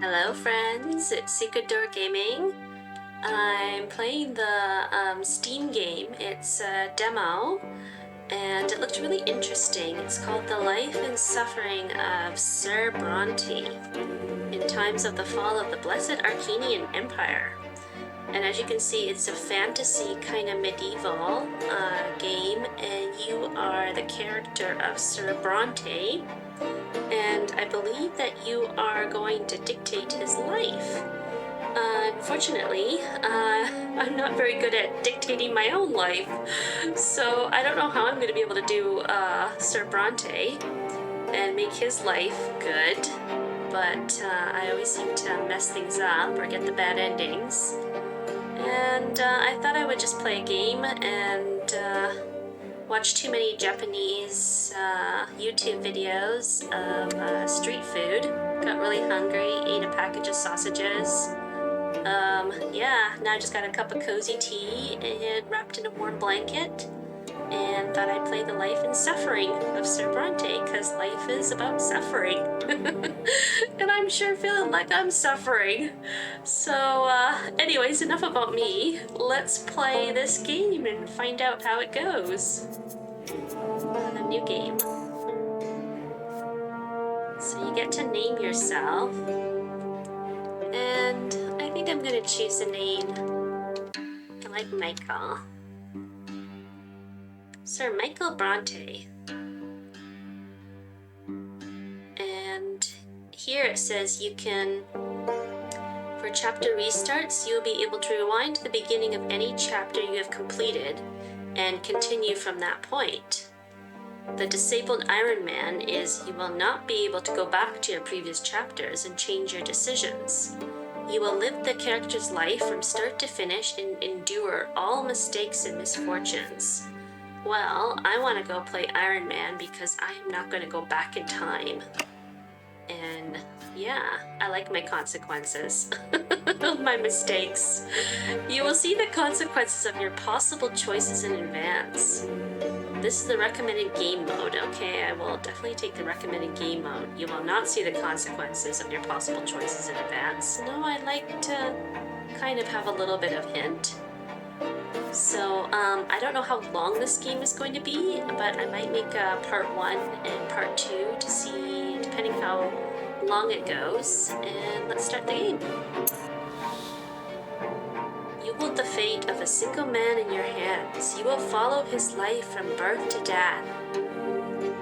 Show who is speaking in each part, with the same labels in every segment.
Speaker 1: Hello friends, it's SecretDoorGaming. I'm playing the Steam game. It's a demo and it looked really interesting. It's called The Life and Suffering of Sir Brante in times of the fall of the Blessed Arcanian Empire. And as you can see, it's a fantasy kind of medieval game, and you are the character of Sir Brante. And I believe that you are going to dictate his life. Unfortunately, I'm not very good at dictating my own life, so I don't know how I'm going to be able to do Sir Brante and make his life good, but I always seem to mess things up or get the bad endings. And I thought I would just play a game and watch too many Japanese YouTube videos of street food. Got really hungry, ate a package of sausages. Yeah, now I just got a cup of cozy tea and wrapped in a warm blanket, and thought I'd play the life and suffering of Sir Brante, because life is about suffering. And I'm sure feeling like I'm suffering. So, anyways, enough about me. Let's play this game and find out how it goes. The new game. So you get to name yourself. And I think I'm gonna choose a name. I like Michael. Sir Michael Brante. And here it says you can, for chapter restarts, you'll be able to rewind to the beginning of any chapter you have completed and continue from that point. The disabled Iron Man is you will not be able to go back to your previous chapters and change your decisions. You will live the character's life from start to finish and endure all mistakes and misfortunes. Well, I want to go play Iron Man because I am not going to go back in time. And yeah, I like my consequences. My mistakes. You will see the consequences of your possible choices in advance. This is the recommended game mode. Okay, I will definitely take the recommended game mode. You will not see the consequences of your possible choices in advance. No, I like to kind of have a little bit of hint. So, I don't know how long this game is going to be, but I might make a part 1 and part 2 to see, depending how long it goes. And let's start the game. You hold the fate of a single man in your hands. You will follow his life from birth to death.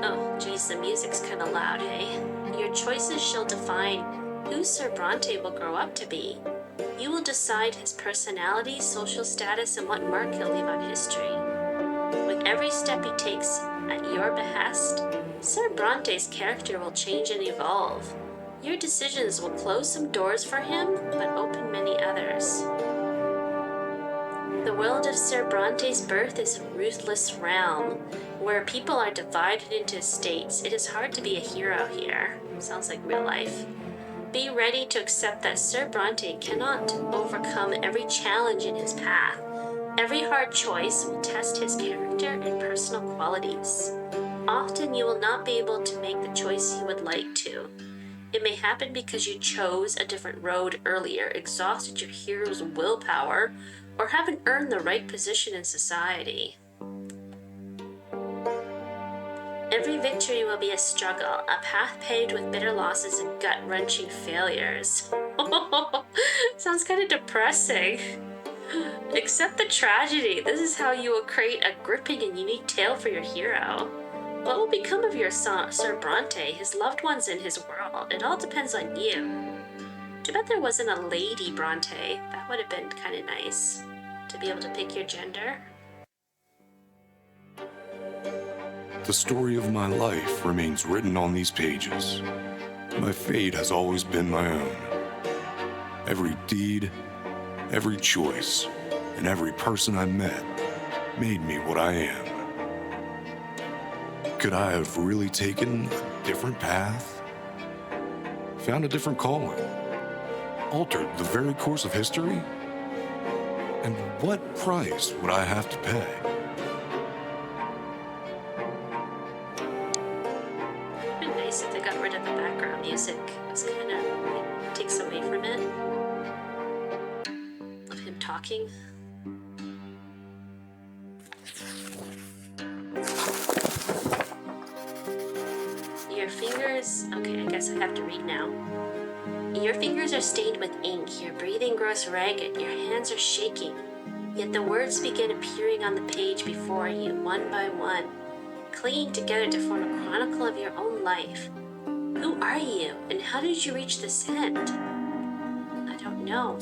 Speaker 1: Oh, geez, the music's kind of loud, hey? Your choices shall define who Sir Brante will grow up to be. You will decide his personality, social status, and what mark he'll leave on history. With every step he takes at your behest, Sir Brante's character will change and evolve. Your decisions will close some doors for him, but open many others. The world of Sir Brante's birth is a ruthless realm, where people are divided into estates. It is hard to be a hero here. Sounds like real life. Be ready to accept that Sir Brante cannot overcome every challenge in his path. Every hard choice will test his character and personal qualities. Often you will not be able to make the choice you would like to. It may happen because you chose a different road earlier, exhausted your hero's willpower, or haven't earned the right position in society. Every victory will be a struggle, a path paved with bitter losses and gut-wrenching failures. Sounds kind of depressing. Accept the tragedy. This is how you will create a gripping and unique tale for your hero. What will become of your son, Sir Brante, his loved ones, and his world? It all depends on you. Too bad there wasn't a Lady Brante. That would have been kind of nice to be able to pick your gender.
Speaker 2: The story of my life remains written on these pages. My fate has always been my own. Every deed, every choice, and every person I met made me what I am. Could I have really taken a different path? Found a different calling? Altered the very course of history? And what price would I have to pay?
Speaker 1: It'd been nice if they got rid of the background music. It was kind of takes away talking. Your fingers... Okay, I guess I have to read now. Your fingers are stained with ink, your breathing grows ragged, your hands are shaking. Yet the words begin appearing on the page before you, one by one, clinging together to form a chronicle of your own life. Who are you, and how did you reach this end? I don't know.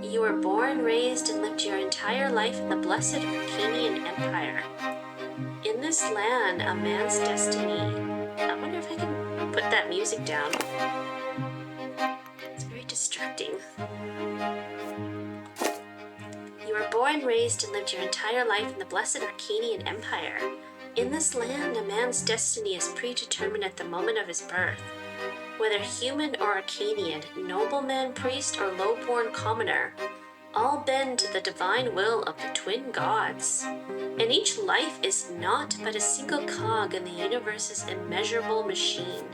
Speaker 1: You were born, raised, and lived your entire life in the blessed Arcanian Empire. In this land, a man's destiny... I wonder if I can put that music down. It's very distracting. You were born, raised, and lived your entire life in the blessed Arcanian Empire. In this land, a man's destiny is predetermined at the moment of his birth. Whether human or Arcanian, nobleman, priest, or low-born commoner, all bend to the divine will of the twin gods. And each life is naught but a single cog in the universe's immeasurable machine.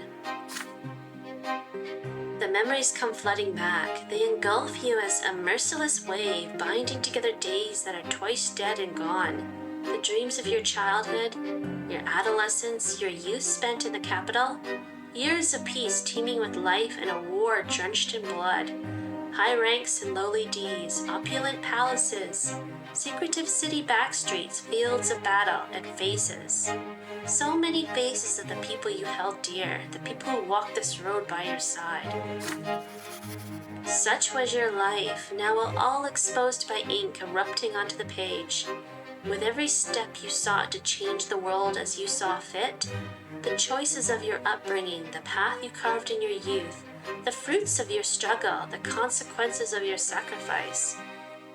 Speaker 1: The memories come flooding back. They engulf you as a merciless wave, binding together days that are twice dead and gone. The dreams of your childhood, your adolescence, your youth spent in the capital, years of peace teeming with life and a war drenched in blood. High ranks and lowly deeds, opulent palaces, secretive city backstreets, fields of battle, and faces. So many faces of the people you held dear, the people who walked this road by your side. Such was your life, now all exposed by ink erupting onto the page. With every step you sought to change the world as you saw fit, the choices of your upbringing, the path you carved in your youth, the fruits of your struggle, the consequences of your sacrifice,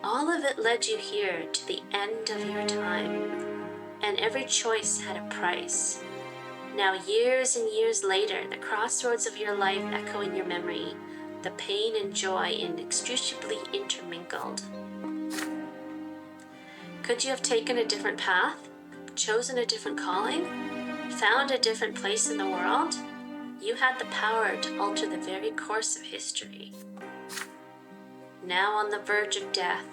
Speaker 1: all of it led you here to the end of your time. And every choice had a price. Now years and years later, the crossroads of your life echo in your memory, the pain and joy inextricably intermingled. Could you have taken a different path, chosen a different calling, found a different place in the world? You had the power to alter the very course of history. Now on the verge of death,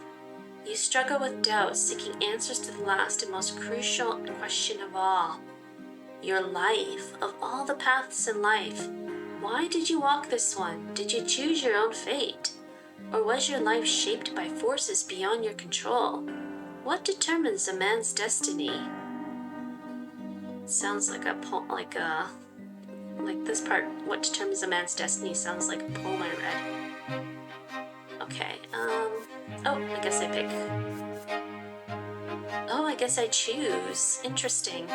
Speaker 1: you struggle with doubt, seeking answers to the last and most crucial question of all. Your life, of all the paths in life, why did you walk this one? Did you choose your own fate? Or was your life shaped by forces beyond your control? What determines a man's destiny? Sounds like a poem, like this part, what determines a man's destiny, sounds like a poem I read. Okay, oh, I guess I pick. Oh, I guess I choose. Interesting.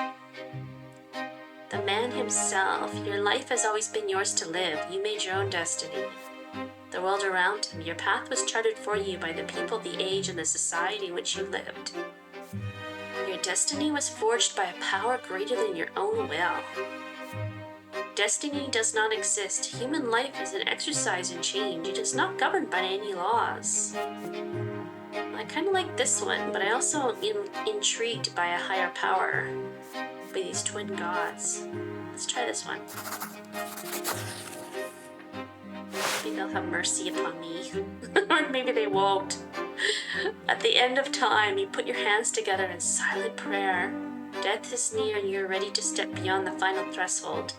Speaker 1: The man himself. Your life has always been yours to live. You made your own destiny. The world around him. Your path was charted for you by the people, the age, and the society in which you lived. Your destiny was forged by a power greater than your own will. Destiny does not exist. Human life is an exercise in change. It is not governed by any laws. I kind of like this one, but I also am intrigued by a higher power, by these twin gods. Let's try this one. Maybe they'll have mercy upon me. Or maybe they won't. At the end of time, you put your hands together in silent prayer. Death is near and you're ready to step beyond the final threshold.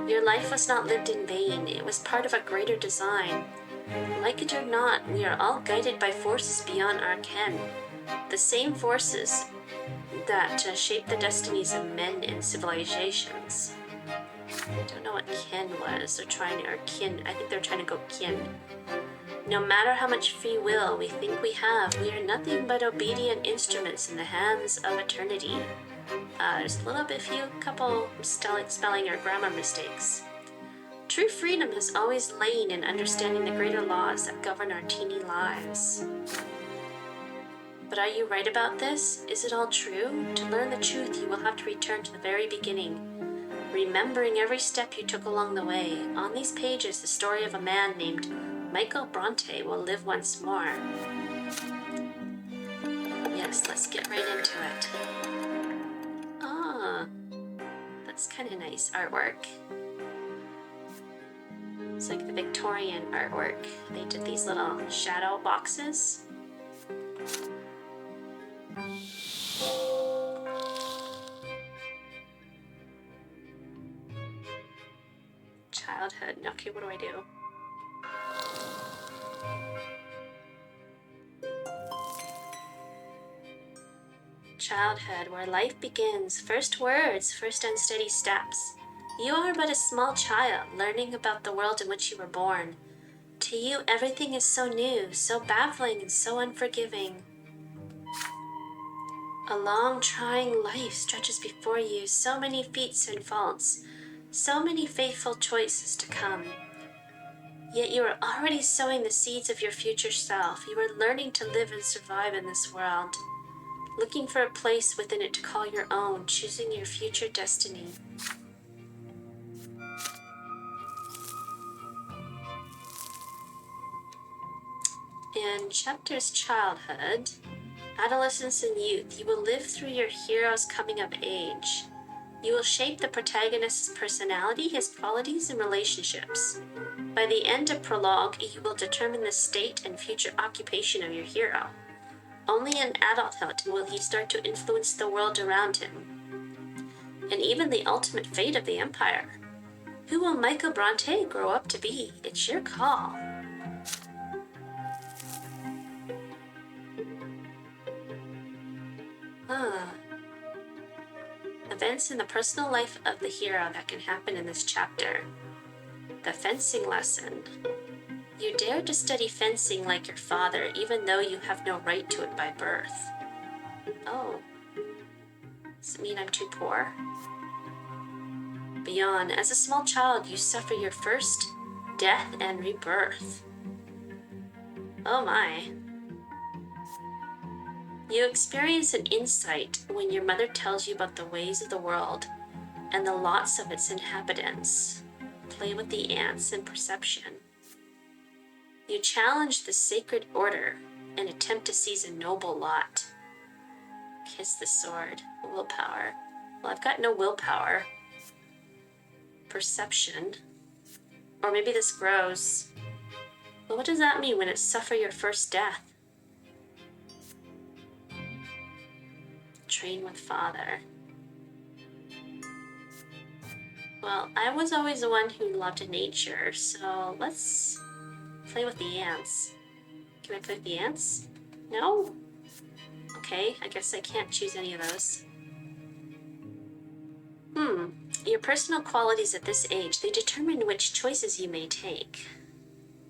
Speaker 1: Your life was not lived in vain. It was part of a greater design. Like it or not, we are all guided by forces beyond our ken. The same forces that shape the destinies of men and civilizations. I don't know what kin was. Kin. I think they're trying to go kin. No matter how much free will we think we have, we are nothing but obedient instruments in the hands of eternity. There's a couple spelling or grammar mistakes. True freedom has always lain in understanding the greater laws that govern our teeny lives. But are you right about this? Is it all true? To learn the truth, you will have to return to the very beginning, remembering every step you took along the way. On these pages, the story of a man named Michael Brante will live once more. Yes, let's get right into it. That's kind of nice artwork. It's like the Victorian artwork. They did these little shadow boxes. Childhood. Okay, what do I do? Childhood, where life begins. First words, first unsteady steps. You are but a small child, learning about the world in which you were born. To you, everything is so new, so baffling, and so unforgiving. A long, trying life stretches before you, so many feats and faults, so many faithful choices to come. Yet you are already sowing the seeds of your future self. You are learning to live and survive in this world, looking for a place within it to call your own, choosing your future destiny. In chapters childhood, adolescence and youth, you will live through your hero's coming of age. You will shape the protagonist's personality, his qualities, and relationships. By the end of prologue, you will determine the state and future occupation of your hero. Only in adulthood will he start to influence the world around him, and even the ultimate fate of the Empire. Who will Michael Brante grow up to be? It's your call. Events in the personal life of the hero that can happen in this chapter. The fencing lesson. You dare to study fencing like your father, even though you have no right to it by birth. Oh. Does it mean I'm too poor? Beyond, as a small child, you suffer your first death and rebirth. Oh my. You experience an insight when your mother tells you about the ways of the world and the lots of its inhabitants. Play with the ants in perception. You challenge the sacred order and attempt to seize a noble lot. Kiss the sword. Willpower. Well, I've got no willpower. Perception. Or maybe this grows. But what does that mean when it suffer your first death? Train with father. Well, I was always the one who loved nature, so let's play with the ants. Can I play with the ants? No? Okay, I guess I can't choose any of those. Your personal qualities at this age, they determine which choices you may take.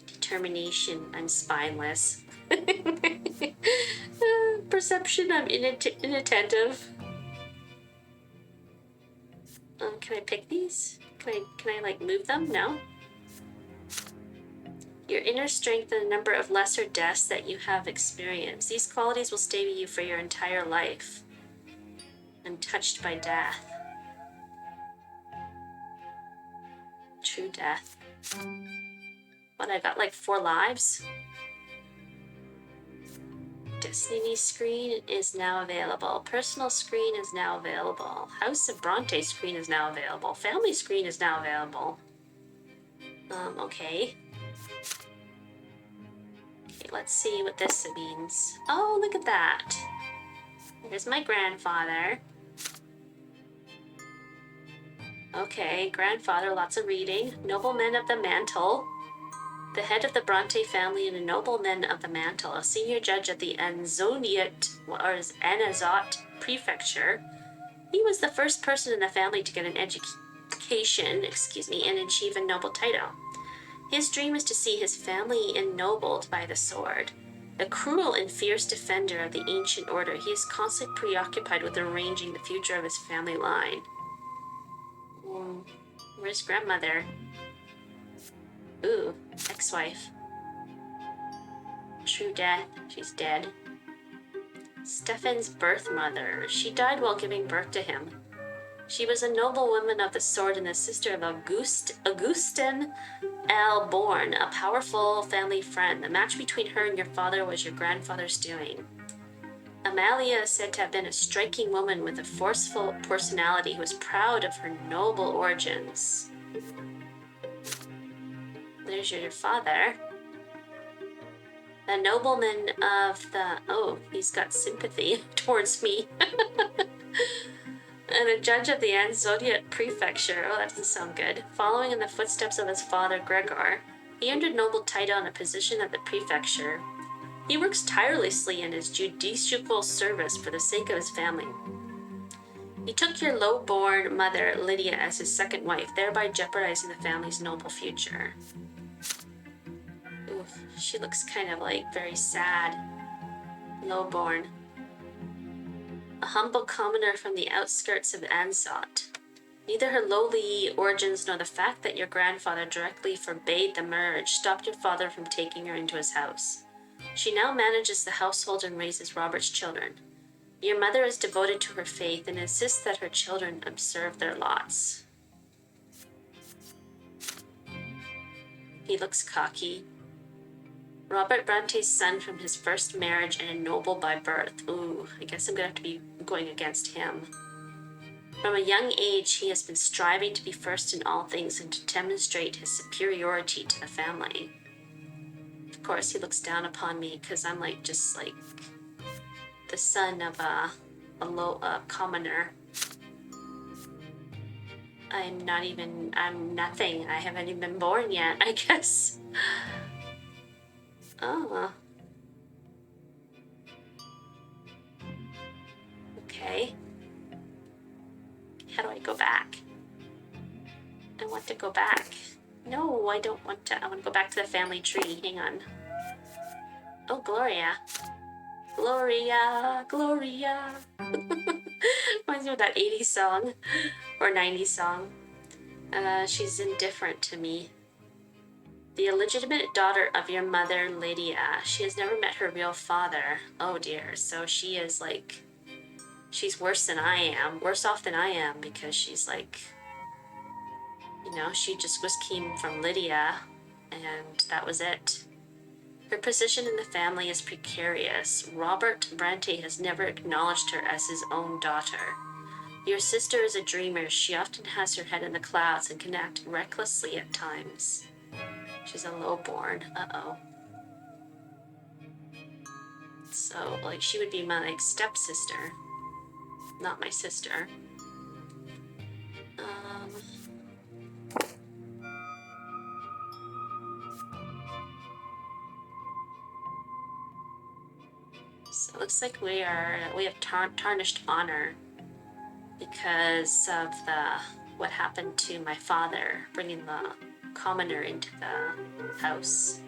Speaker 1: Determination, I'm spineless. Perception, I'm inattentive. Can I pick these? Can I like move them? No? Your inner strength and the number of lesser deaths that you have experienced. These qualities will stay with you for your entire life. Untouched by death. True death. What, I got like 4 lives? Destiny screen is now available. Personal screen is now available. House of Brante screen is now available. Family screen is now available. Okay. Okay, let's see what this means. Oh, look at that. There's my grandfather. Okay, grandfather, lots of reading. Noblemen of the Mantle. The head of the Brante family and a nobleman of the Mantle, a senior judge at the Anzoniot, or Anazot prefecture. He was the first person in the family to get an education, and achieve a noble title. His dream is to see his family ennobled by the sword. A cruel and fierce defender of the ancient order, he is constantly preoccupied with arranging the future of his family line. Where's grandmother? Ooh, ex-wife. True death, she's dead. Stefan's birth mother, she died while giving birth to him. She was a noble woman of the sword and the sister of Augustin Alborn, a powerful family friend. The match between her and your father was your grandfather's doing. Amalia is said to have been a striking woman with a forceful personality who was proud of her noble origins. there's your father. The nobleman of the... Oh, he's got sympathy towards me. And a judge of the Anzodia Prefecture. Oh, that doesn't sound good. Following in the footsteps of his father, Gregor, he earned a noble title and a position at the prefecture. He works tirelessly in his judicial service for the sake of his family. He took your low-born mother, Lydia, as his second wife, thereby jeopardizing the family's noble future. Oof, she looks kind of like very sad. Low-born. A humble commoner from the outskirts of Ansat. Neither her lowly origins nor the fact that your grandfather directly forbade the marriage stopped your father from taking her into his house. She now manages the household and raises Robert's children. Your mother is devoted to her faith and insists that her children observe their lots. He looks cocky. Robert Brante's son from his first marriage and a noble by birth. Ooh, I guess I'm gonna have to be going against him. From a young age, he has been striving to be first in all things and to demonstrate his superiority to the family. Of course, he looks down upon me because I'm just the son of a commoner. I'm nothing. I haven't even been born yet, I guess. Oh. Okay. How do I go back? I want to go back. No, I don't want to. I want to go back to the family tree. Hang on. Oh, Gloria. Gloria, Gloria. Reminds me of that 80s song. Or 90s song. She's indifferent to me. The illegitimate daughter of your mother, Lydia. She has never met her real father. Oh dear. So she is she's worse than I am. Worse off than I am because she's she just came from Lydia and that was it. Her position in the family is precarious. Robert Brante has never acknowledged her as his own daughter. Your sister is a dreamer. She often has her head in the clouds and can act recklessly at times. She's a lowborn. Uh-oh. So, she would be my, stepsister. Not my sister. So it looks like we have tarnished honor because of what happened to my father, bringing the commoner into the house.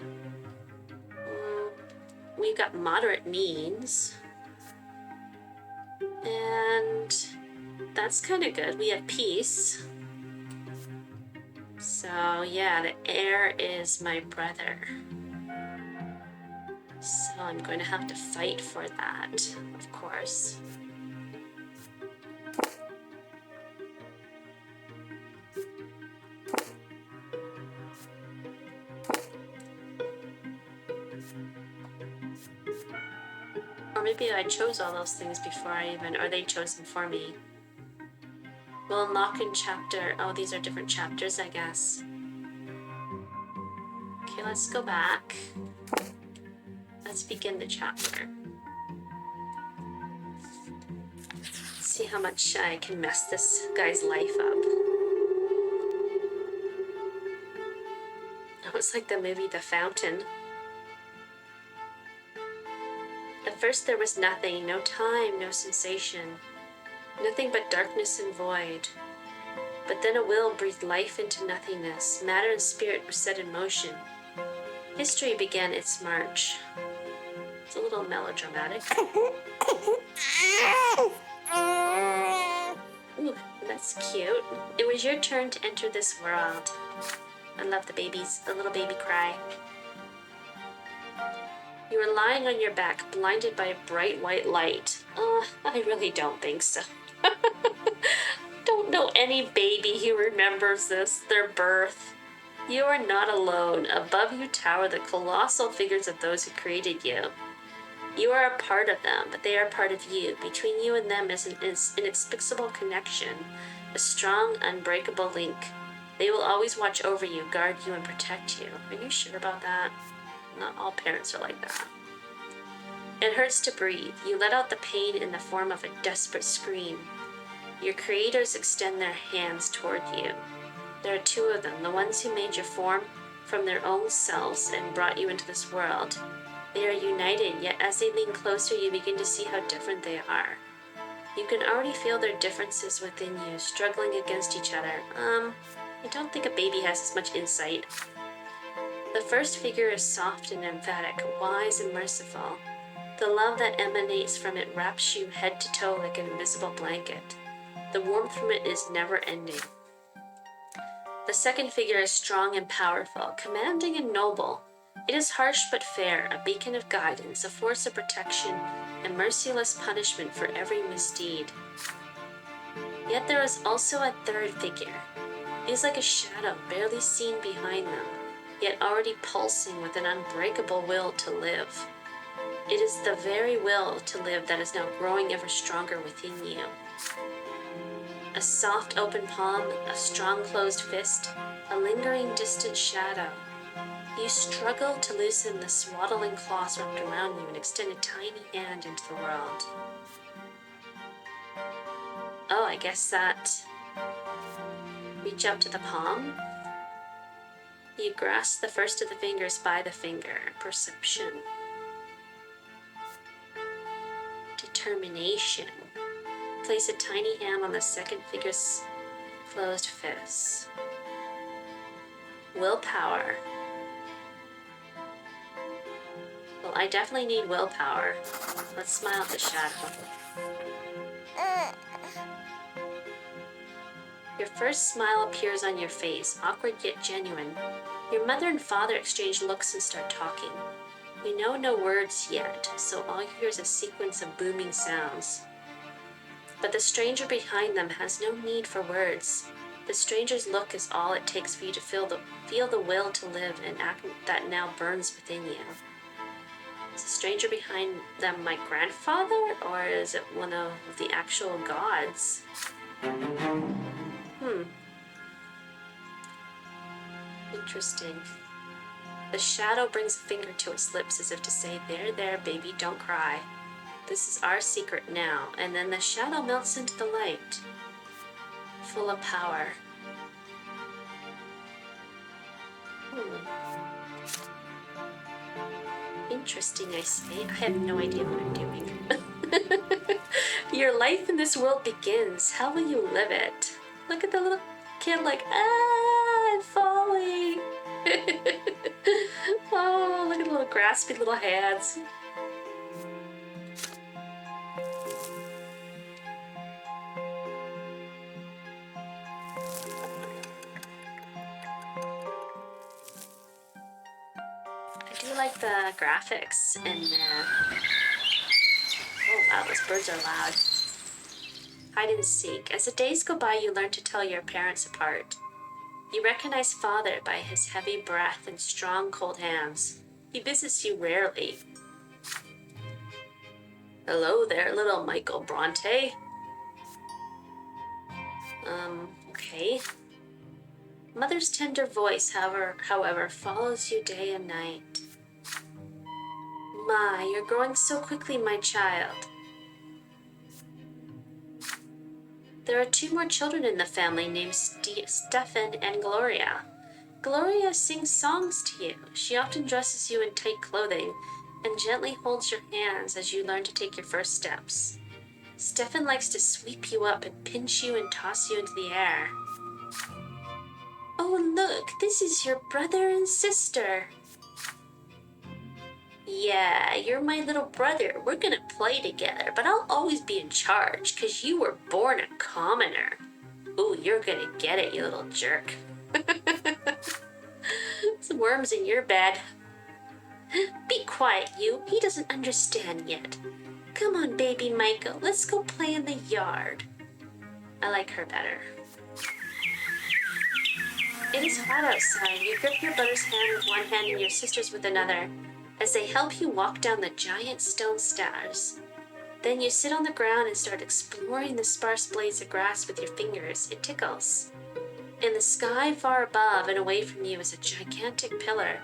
Speaker 1: We've got moderate means, and that's kind of good. We have peace. So yeah, the heir is my brother. So I'm going to have to fight for that, of course. Or maybe I chose all those things before or they chose them for me. We'll unlock in chapter... Oh, these are different chapters, I guess. Okay, let's go back. Let's begin the chapter. See how much I can mess this guy's life up. Oh, it's like the movie The Fountain. At first there was nothing, no time, no sensation. Nothing but darkness and void. But then a will breathed life into nothingness. Matter and spirit were set in motion. History began its march. It's a little melodramatic. Ooh, that's cute. It was your turn to enter this world. I love the little baby cry. You were lying on your back, blinded by a bright white light. I really don't think so. Don't know any baby who remembers their birth. You are not alone. Above you tower the colossal figures of those who created you. You are a part of them, but they are a part of you. Between you and them is an inexplicable connection, a strong, unbreakable link. They will always watch over you, guard you, and protect you. Are you sure about that? Not all parents are like that. It hurts to breathe. You let out the pain in the form of a desperate scream. Your creators extend their hands toward you. There are two of them, the ones who made you form from their own selves and brought you into this world. They are united, yet as they lean closer, you begin to see how different they are. You can already feel their differences within you, struggling against each other. I don't think a baby has as much insight. The first figure is soft and emphatic, wise and merciful. The love that emanates from it wraps you head to toe like an invisible blanket. The warmth from it is never ending. The second figure is strong and powerful, commanding and noble. It is harsh but fair, a beacon of guidance, a force of protection, and merciless punishment for every misdeed. Yet there is also a third figure. It is like a shadow, barely seen behind them, yet already pulsing with an unbreakable will to live. It is the very will to live that is now growing ever stronger within you. A soft open palm, a strong closed fist, a lingering distant shadow. You struggle to loosen the swaddling claws wrapped around you and extend a tiny hand into the world. Oh, I guess that... Reach up to the palm. You grasp the first of the fingers by the finger. Perception. Determination. Place a tiny hand on the second figure's closed fist. Willpower. Well, I definitely need willpower. Let's smile at the shadow. Your first smile appears on your face, awkward yet genuine. Your mother and father exchange looks and start talking. You know no words yet, so all you hear is a sequence of booming sounds. But the stranger behind them has no need for words. The stranger's look is all it takes for you to feel the will to live and act that now burns within you. Is the stranger behind them my grandfather, or is it one of the actual gods? Interesting. The shadow brings a finger to its lips as if to say, there, baby, don't cry. This is our secret now. And then the shadow melts into the light, full of power. Interesting, I say. I have no idea what I'm doing. Your life in this world begins. How will you live it? Look at the little kid like, I'm falling. Oh, look at the little graspy little hands. I do like the graphics and oh wow, those birds are loud. Hide and seek. As the days go by, you learn to tell your parents apart. You recognize father by his heavy breath and strong, cold hands. He visits you rarely. Hello there, little Michael Brante. Okay. Mother's tender voice, however, follows you day and night. My, you're growing so quickly, my child. There are two more children in the family named Stefan and Gloria. Gloria sings songs to you. She often dresses you in tight clothing and gently holds your hands as you learn to take your first steps. Stefan likes to sweep you up and pinch you and toss you into the air. Oh look, this is your brother and sister. Yeah, you're my little brother. We're gonna play together, but I'll always be in charge, 'cause you were born a commoner. Ooh, you're gonna get it, you little jerk. Some worms in your bed. Be quiet, you. He doesn't understand yet. Come on, baby Michael, let's go play in the yard. I like her better. It is hot outside. You grip your brother's hand with one hand and your sister's with another, as they help you walk down the giant stone stairs. Then you sit on the ground and start exploring the sparse blades of grass with your fingers. It tickles. In the sky far above and away from you is a gigantic pillar,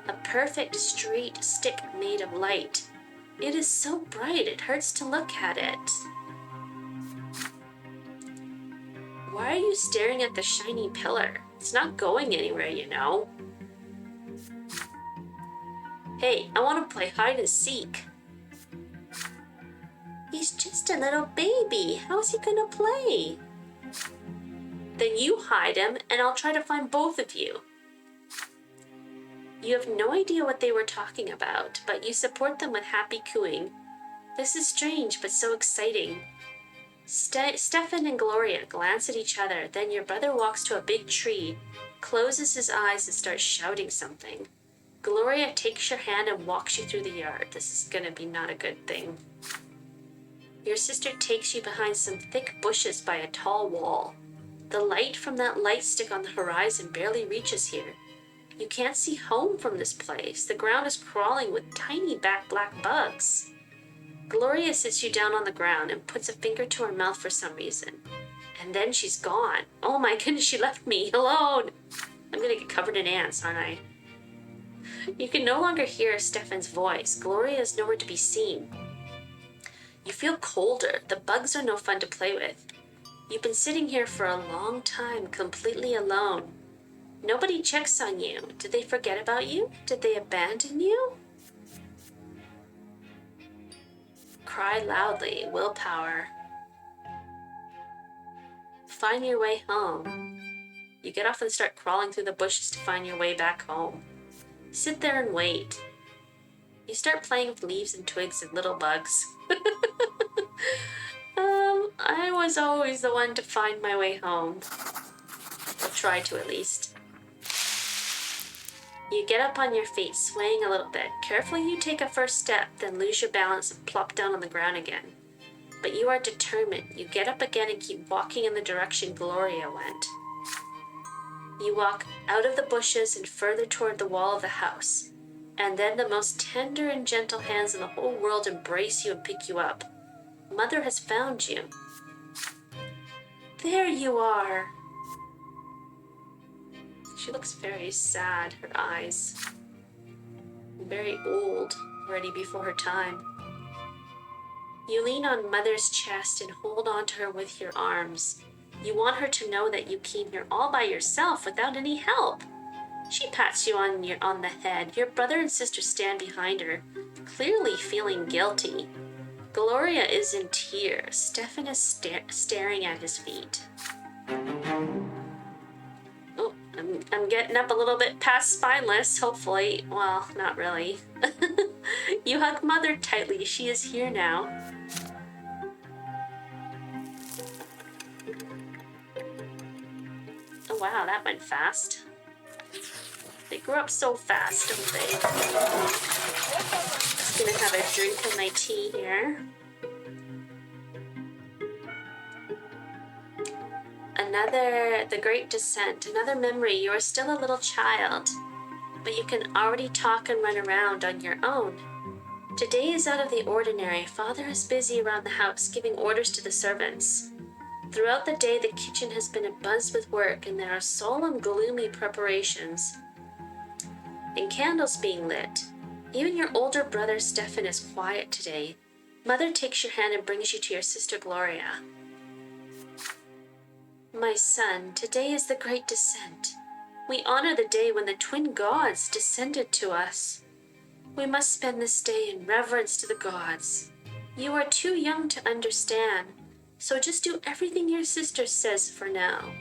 Speaker 1: a perfect straight stick made of light. It is so bright it hurts to look at it. Why are you staring at the shiny pillar? It's not going anywhere, you know. Hey, I want to play hide and seek. He's just a little baby. How's he gonna play? Then you hide him and I'll try to find both of you. You have no idea what they were talking about, but you support them with happy cooing. This is strange, but so exciting. Stefan and Gloria glance at each other, then your brother walks to a big tree, closes his eyes and starts shouting something. Gloria takes your hand and walks you through the yard. This is gonna be not a good thing. Your sister takes you behind some thick bushes by a tall wall. The light from that light stick on the horizon barely reaches here. You can't see home from this place. The ground is crawling with tiny black bugs. Gloria sits you down on the ground and puts a finger to her mouth for some reason. And then she's gone. Oh my goodness, she left me alone. I'm gonna get covered in ants, aren't I? You can no longer hear Stefan's voice. Gloria is nowhere to be seen. You feel colder. The bugs are no fun to play with. You've been sitting here for a long time, completely alone. Nobody checks on you. Did they forget about you? Did they abandon you? Cry loudly. Willpower. Find your way home. You get off and start crawling through the bushes to find your way back home. Sit there and wait. You start playing with leaves and twigs and little bugs. I was always the one to find my way home. Or try to at least. You get up on your feet, swaying a little bit. Carefully you take a first step, then lose your balance and plop down on the ground again. But you are determined. You get up again and keep walking in the direction Gloria went. You walk out of the bushes and further toward the wall of the house. And then the most tender and gentle hands in the whole world embrace you and pick you up. Mother has found you. There you are. She looks very sad, her eyes. Very old, already before her time. You lean on Mother's chest and hold on to her with your arms. You want her to know that you came here all by yourself without any help. She pats you on the head. Your brother and sister stand behind her, clearly feeling guilty. Gloria is in tears. Stefan is staring at his feet. Oh, I'm getting up a little bit past spineless, hopefully. Well, not really. You hug Mother tightly. She is here now. Oh wow, that went fast. They grew up so fast, don't they? Just gonna have a drink of my tea here. The Great Descent, another memory. You are still a little child, but you can already talk and run around on your own. Today is out of the ordinary. Father is busy around the house giving orders to the servants. Throughout the day, the kitchen has been abuzz with work, and there are solemn, gloomy preparations and candles being lit. Even your older brother Stefan is quiet today. Mother takes your hand and brings you to your sister Gloria. My son, today is the Great Descent. We honor the day when the twin gods descended to us. We must spend this day in reverence to the gods. You are too young to understand, so just do everything your sister says for now.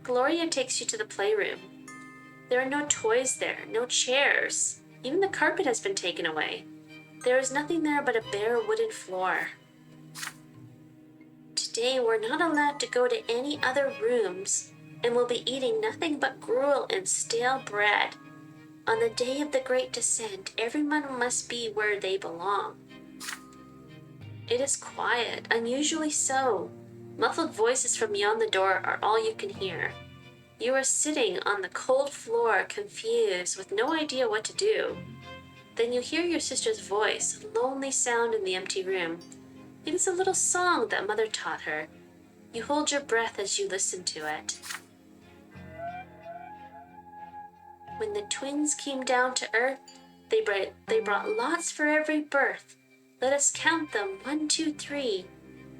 Speaker 1: Gloria takes you to the playroom. There are no toys there, no chairs. Even the carpet has been taken away. There is nothing there but a bare wooden floor. Today we're not allowed to go to any other rooms and will be eating nothing but gruel and stale bread. On the day of the Great Descent, everyone must be where they belong. It is quiet, unusually so. Muffled voices from beyond the door are all you can hear. You are sitting on the cold floor, confused, with no idea what to do. Then you hear your sister's voice, a lonely sound in the empty room. It is a little song that Mother taught her. You hold your breath as you listen to it. When the twins came down to earth, they brought lots for every birth. Let us count them, 1, 2, 3.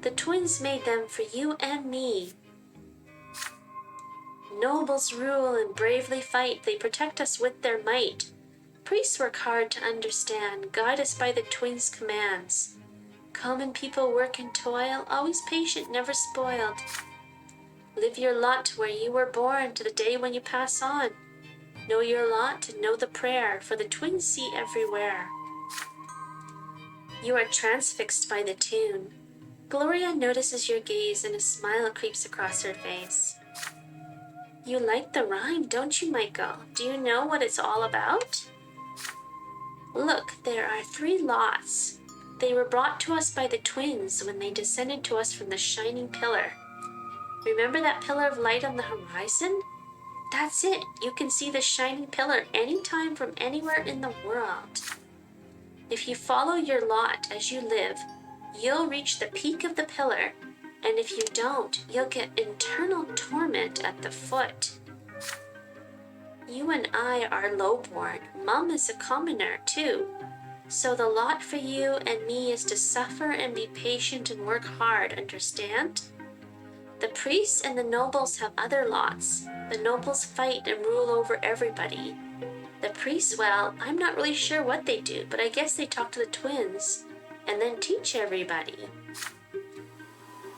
Speaker 1: The twins made them for you and me. Nobles rule and bravely fight. They protect us with their might. Priests work hard to understand, guide us by the twins' commands. Common people work and toil, always patient, never spoiled. Live your lot to where you were born, to the day when you pass on. Know your lot and know the prayer, for the twins see everywhere. You are transfixed by the tune. Gloria notices your gaze and a smile creeps across her face. You like the rhyme, don't you, Michael? Do you know what it's all about? Look, there are 3 lots. They were brought to us by the twins when they descended to us from the shining pillar. Remember that pillar of light on the horizon? That's it. You can see the shining pillar anytime from anywhere in the world. If you follow your lot as you live, you'll reach the peak of the pillar, and if you don't, you'll get eternal torment at the foot. You and I are lowborn. Mom is a commoner, too. So the lot for you and me is to suffer and be patient and work hard, understand? The priests and the nobles have other lots. The nobles fight and rule over everybody. The priests, well, I'm not really sure what they do, but I guess they talk to the twins and then teach everybody.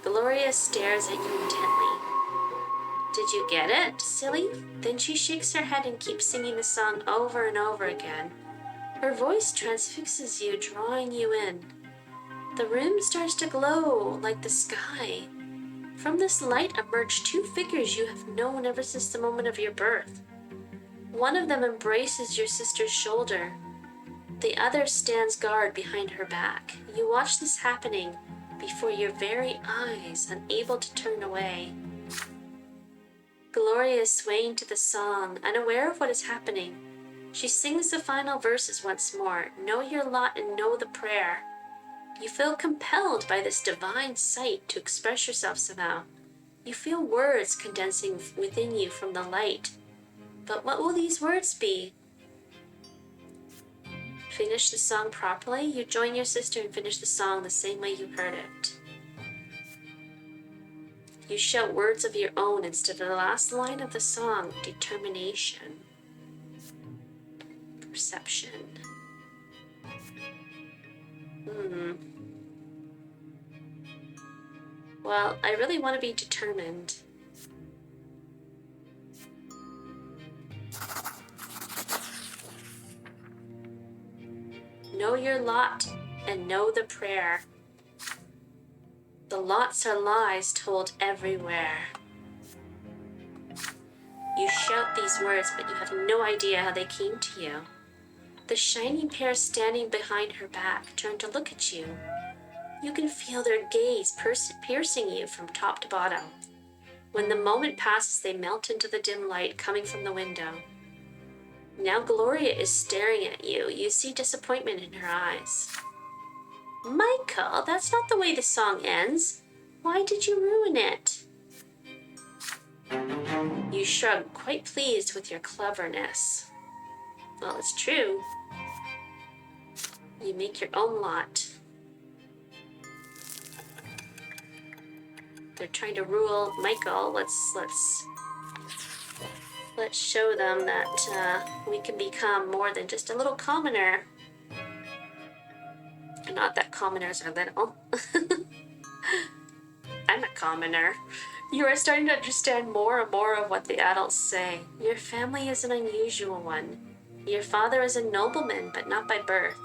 Speaker 1: Gloria stares at you intently. Did you get it, silly? Then she shakes her head and keeps singing the song over and over again. Her voice transfixes you, drawing you in. The room starts to glow like the sky. From this light emerge 2 figures you have known ever since the moment of your birth. One of them embraces your sister's shoulder. The other stands guard behind her back. You watch this happening before your very eyes, unable to turn away. Gloria is swaying to the song, unaware of what is happening. She sings the final verses once more. Know your lot and know the prayer. You feel compelled by this divine sight to express yourself somehow. You feel words condensing within you from the light. But what will these words be? Finish the song properly. You join your sister and finish the song the same way you heard it. You shout words of your own instead of the last line of the song, determination, perception. Well, I really want to be determined. Know your lot and know the prayer. The lots are lies told everywhere. You shout these words, but you have no idea how they came to you. The shining pair standing behind her back turn to look at you. You can feel their gaze piercing you from top to bottom. When the moment passes, they melt into the dim light coming from the window. Now Gloria is staring at you. You see disappointment in her eyes. Michael, that's not the way the song ends. Why did you ruin it? You shrug, quite pleased with your cleverness. Well, it's true. You make your own lot. They're trying to rule Michael. Let's show them that we can become more than just a little commoner. Not that commoners are little. I'm a commoner. You are starting to understand more and more of what the adults say. Your family is an unusual one. Your father is a nobleman, but not by birth.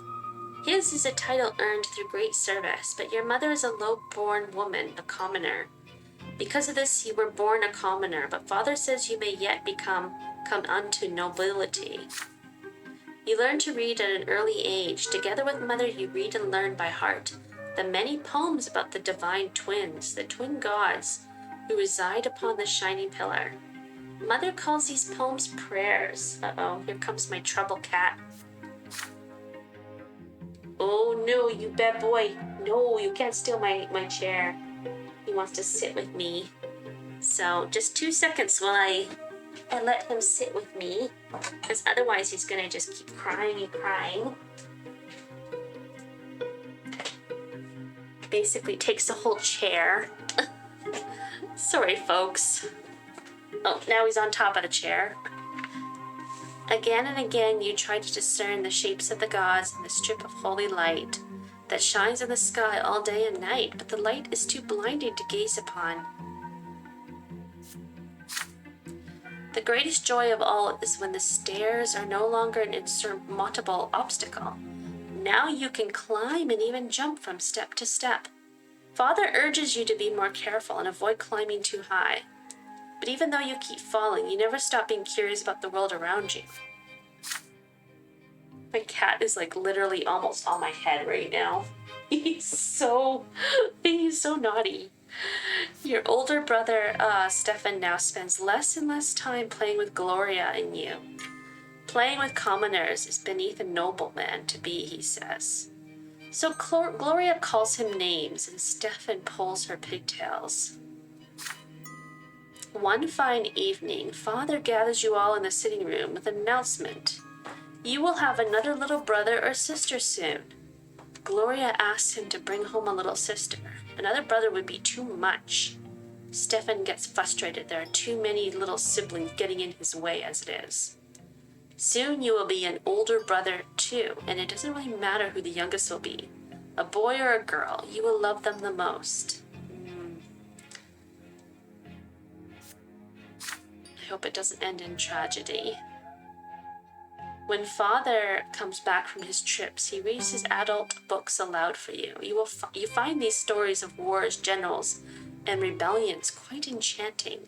Speaker 1: His is a title earned through great service, but your mother is a low-born woman, a commoner. Because of this, you were born a commoner, but father says you may yet come unto nobility. You learn to read at an early age. Together with mother, you read and learn by heart the many poems about the divine twins, the twin gods who reside upon the shining pillar. Mother calls these poems prayers. Uh-oh, here comes my trouble cat. Oh no, you bad boy. No, you can't steal my chair. He wants to sit with me. So just 2 seconds while I let him sit with me, because otherwise he's gonna just keep crying and crying. Basically takes the whole chair. Sorry, folks. Oh, now he's on top of the chair. Again and again you try to discern the shapes of the gods in the strip of holy light that shines in the sky all day and night, but the light is too blinding to gaze upon. The greatest joy of all is when the stairs are no longer an insurmountable obstacle. Now you can climb and even jump from step to step. Father urges you to be more careful and avoid climbing too high. But even though you keep falling, you never stop being curious about the world around you. My cat is like literally almost on my head right now. He's so naughty. Your older brother, Stefan, now spends less and less time playing with Gloria and you. Playing with commoners is beneath a nobleman to be, he says. So Gloria calls him names and Stefan pulls her pigtails. One fine evening, Father gathers you all in the sitting room with an announcement. You will have another little brother or sister soon. Gloria asks him to bring home a little sister. Another brother would be too much. Stefan gets frustrated. There are too many little siblings getting in his way as it is. Soon you will be an older brother too, and it doesn't really matter who the youngest will be. A boy or a girl, you will love them the most. I hope it doesn't end in tragedy. When Father comes back from his trips, he reads his adult books aloud for you. You find these stories of wars, generals, and rebellions quite enchanting,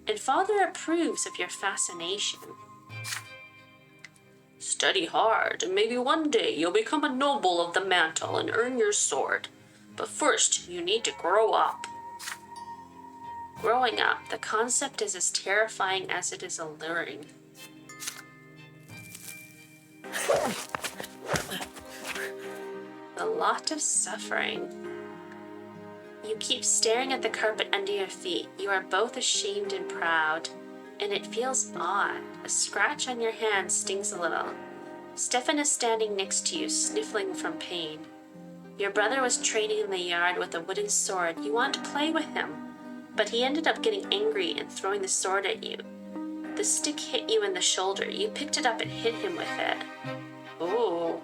Speaker 1: and Father approves of your fascination. Study hard, and maybe one day you'll become a noble of the mantle and earn your sword. But first, you need to grow up. Growing up, the concept is as terrifying as it is alluring. A lot of suffering. You keep staring at the carpet under your feet. You are both ashamed and proud, and it feels odd. A scratch on your hand stings a little. Stefan is standing next to you, sniffling from pain. Your brother was training in the yard with a wooden sword. You wanted to play with him, but he ended up getting angry and throwing the sword at you. The stick hit you in the shoulder. You picked it up and hit him with it. Ooh.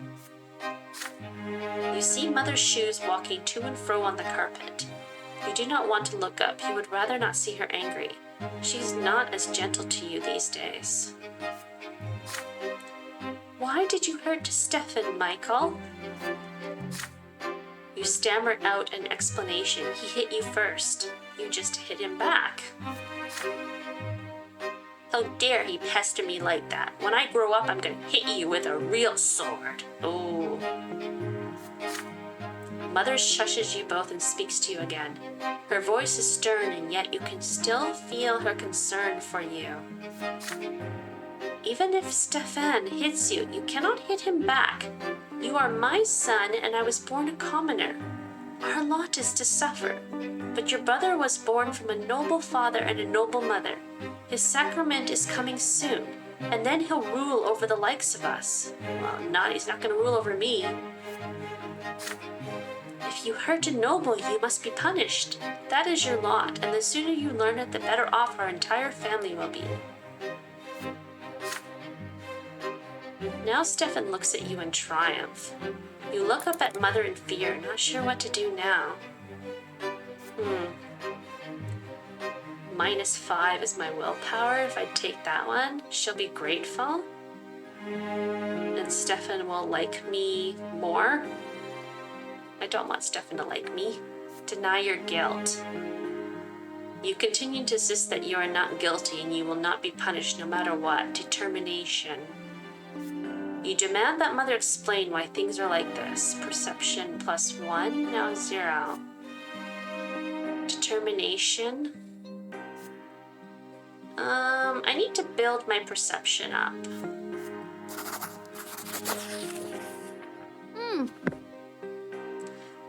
Speaker 1: You see Mother's shoes walking to and fro on the carpet. You do not want to look up. You would rather not see her angry. She's not as gentle to you these days. Why did you hurt Stefan, Michael? You stammer out an explanation. He hit you first. You just hit him back. How dare he pester me like that? When I grow up, I'm gonna hit you with a real sword. Ooh. Mother shushes you both and speaks to you again. Her voice is stern, and yet you can still feel her concern for you. Even if Stefan hits you, you cannot hit him back. You are my son, and I was born a commoner. Our lot is to suffer. But your brother was born from a noble father and a noble mother. His sacrament is coming soon, and then he'll rule over the likes of us. Well, he's not going to rule over me. If you hurt a noble, you must be punished. That is your lot, and the sooner you learn it, the better off our entire family will be. Now Stefan looks at you in triumph. You look up at Mother in fear, not sure what to do now. -5 is my willpower. If I take that one, she'll be grateful. And Stefan will like me more. I don't want Stefan to like me. Deny your guilt. You continue to insist that you are not guilty and you will not be punished no matter what. Determination. You demand that Mother explain why things are like this. Perception +1, now 0. Determination. I need to build my perception up.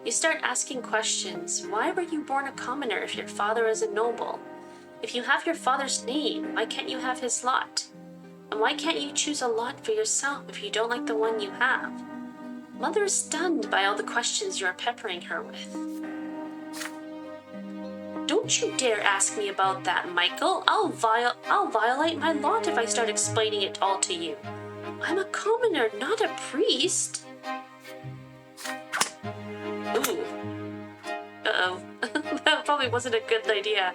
Speaker 1: You start asking questions. Why were you born a commoner if your father is a noble? If you have your father's name, why can't you have his lot? And why can't you choose a lot for yourself if you don't like the one you have? Mother is stunned by all the questions you are peppering her with. Don't you dare ask me about that, Michael. I'll violate my lot if I start explaining it all to you. I'm a commoner, not a priest. Ooh. Uh-oh. That probably wasn't a good idea.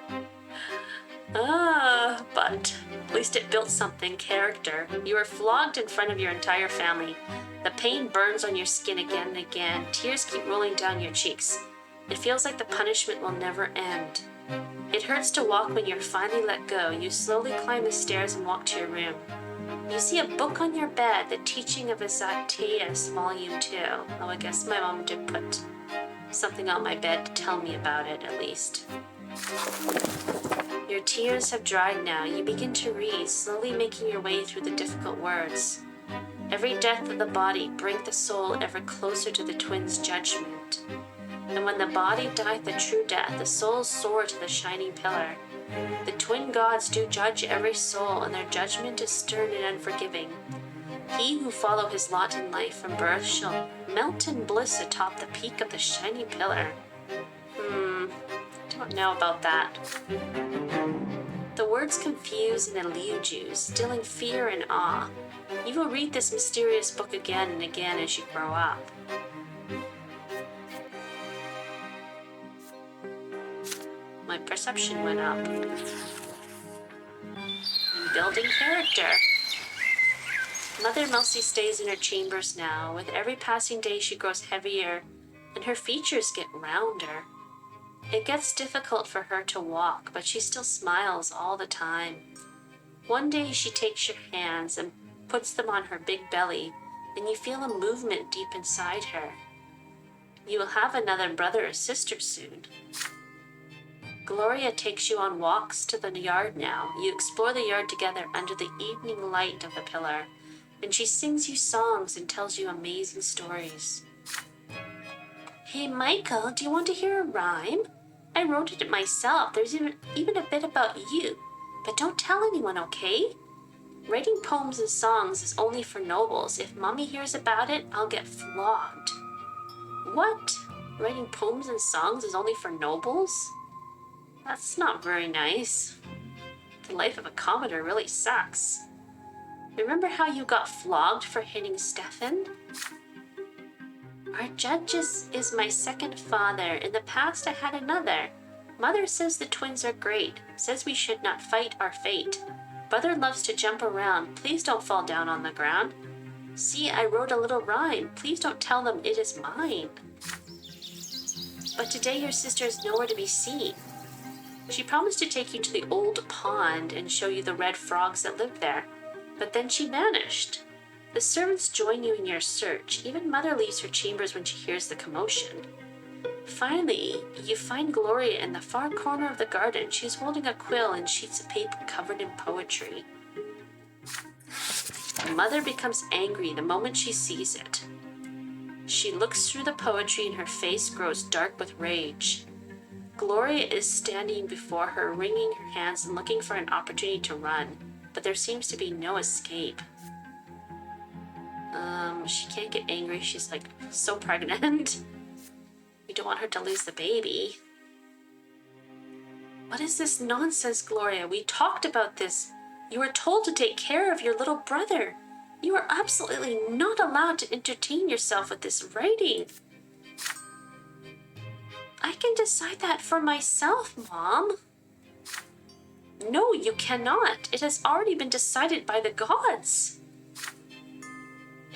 Speaker 1: But at least it built something, character. You were flogged in front of your entire family. The pain burns on your skin again and again. Tears keep rolling down your cheeks. It feels like the punishment will never end. It hurts to walk when you're finally let go. You slowly climb the stairs and walk to your room. You see a book on your bed, The Teaching of Zacchaeus, Volume 2. Oh, I guess my mom did put something on my bed to tell me about it, at least. Your tears have dried now. You begin to read, slowly making your way through the difficult words. Every death of the body brings the soul ever closer to the twins' judgment. And when the body dieth the true death, the souls soar to the shining pillar. The twin gods do judge every soul, and their judgment is stern and unforgiving. He who follow his lot in life from birth shall melt in bliss atop the peak of the shining pillar. Don't know about that. The words confuse and elude you, instilling fear and awe. You will read this mysterious book again and again as you grow up. My perception went up. Building character. Mother Melcy stays in her chambers now. With every passing day she grows heavier, and her features get rounder. It gets difficult for her to walk, but she still smiles all the time. One day she takes your hands and puts them on her big belly, and you feel a movement deep inside her. You will have another brother or sister soon. Gloria takes you on walks to the yard now. You explore the yard together under the evening light of the pillar, and she sings you songs and tells you amazing stories. Hey Michael, do you want to hear a rhyme? I wrote it myself. There's even a bit about you, but don't tell anyone, okay? Writing poems and songs is only for nobles. If Mommy hears about it, I'll get flogged. What? Writing poems and songs is only for nobles? That's not very nice. The life of a commoner really sucks. Remember how you got flogged for hitting Stefan? Our judge is my second father. In the past I had another. Mother says the twins are great, says we should not fight our fate. Brother loves to jump around. Please don't fall down on the ground. See, I wrote a little rhyme. Please don't tell them it is mine. But today your sister is nowhere to be seen. She promised to take you to the old pond and show you the red frogs that live there, but then she vanished. The servants join you in your search. Even Mother leaves her chambers when she hears the commotion. Finally, you find Gloria in the far corner of the garden. She's holding a quill and sheets of paper covered in poetry. Mother becomes angry the moment she sees it. She looks through the poetry and her face grows dark with rage. Gloria is standing before her, wringing her hands and looking for an opportunity to run, but there seems to be no escape. She can't get angry. She's like so pregnant. We don't want her to lose the baby. What is this nonsense, Gloria? We talked about this. You were told to take care of your little brother. You are absolutely not allowed to entertain yourself with this writing. I can decide that for myself, Mom. No, you cannot. It has already been decided by the gods.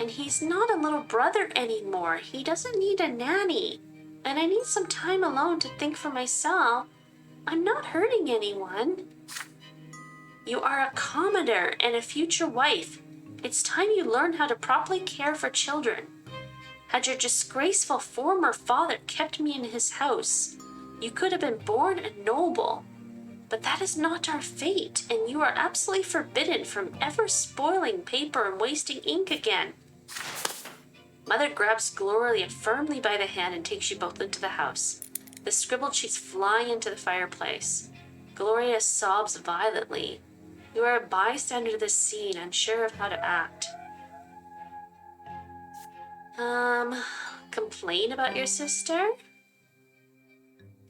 Speaker 1: And he's not a little brother anymore. He doesn't need a nanny. And I need some time alone to think for myself. I'm not hurting anyone. You are a commoner and a future wife. It's time you learn how to properly care for children. Had your disgraceful former father kept me in his house, you could have been born a noble. But that is not our fate, and you are absolutely forbidden from ever spoiling paper and wasting ink again. Mother grabs Gloria firmly by the hand and takes you both into the house. The scribbled sheets fly into the fireplace. Gloria sobs violently. You are a bystander to this scene, unsure of how to act. Complain about your sister?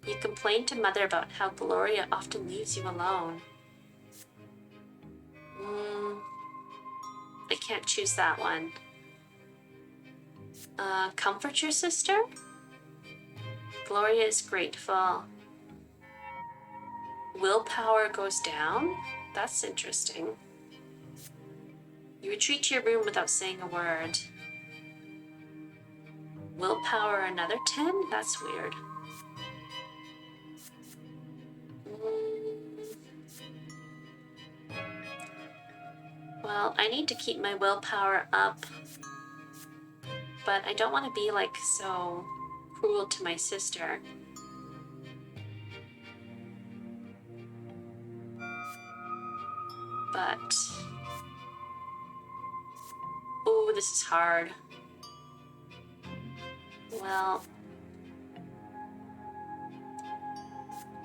Speaker 1: You complain to Mother about how Gloria often leaves you alone. I can't choose that one. Comfort your sister? Gloria is grateful. Willpower goes down? That's interesting. You retreat to your room without saying a word. Willpower another 10? That's weird. Well, I need to keep my willpower up, but I don't want to be like so cruel to my sister. But, ooh, this is hard. Well,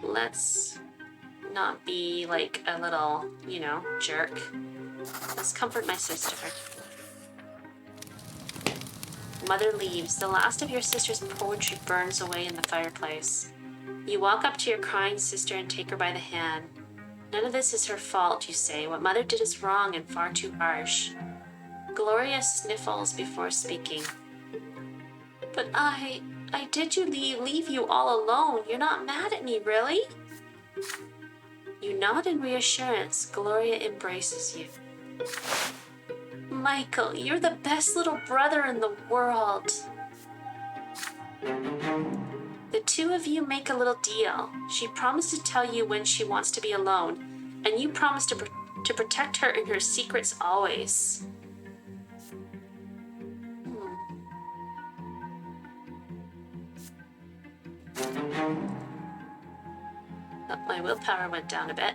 Speaker 1: let's not be like a little, jerk. Let's comfort my sister. Mother leaves. The last of your sister's poetry burns away in the fireplace. You walk up to your crying sister and take her by the hand. None of this is her fault, you say. What Mother did is wrong and far too harsh. Gloria sniffles before speaking. But I did leave you all alone. You're not mad at me, really? You nod in reassurance. Gloria embraces you. Michael, you're the best little brother in the world. The two of you make a little deal. She promised to tell you when she wants to be alone, and you promise to protect her in her secrets always. Oh, my willpower went down a bit.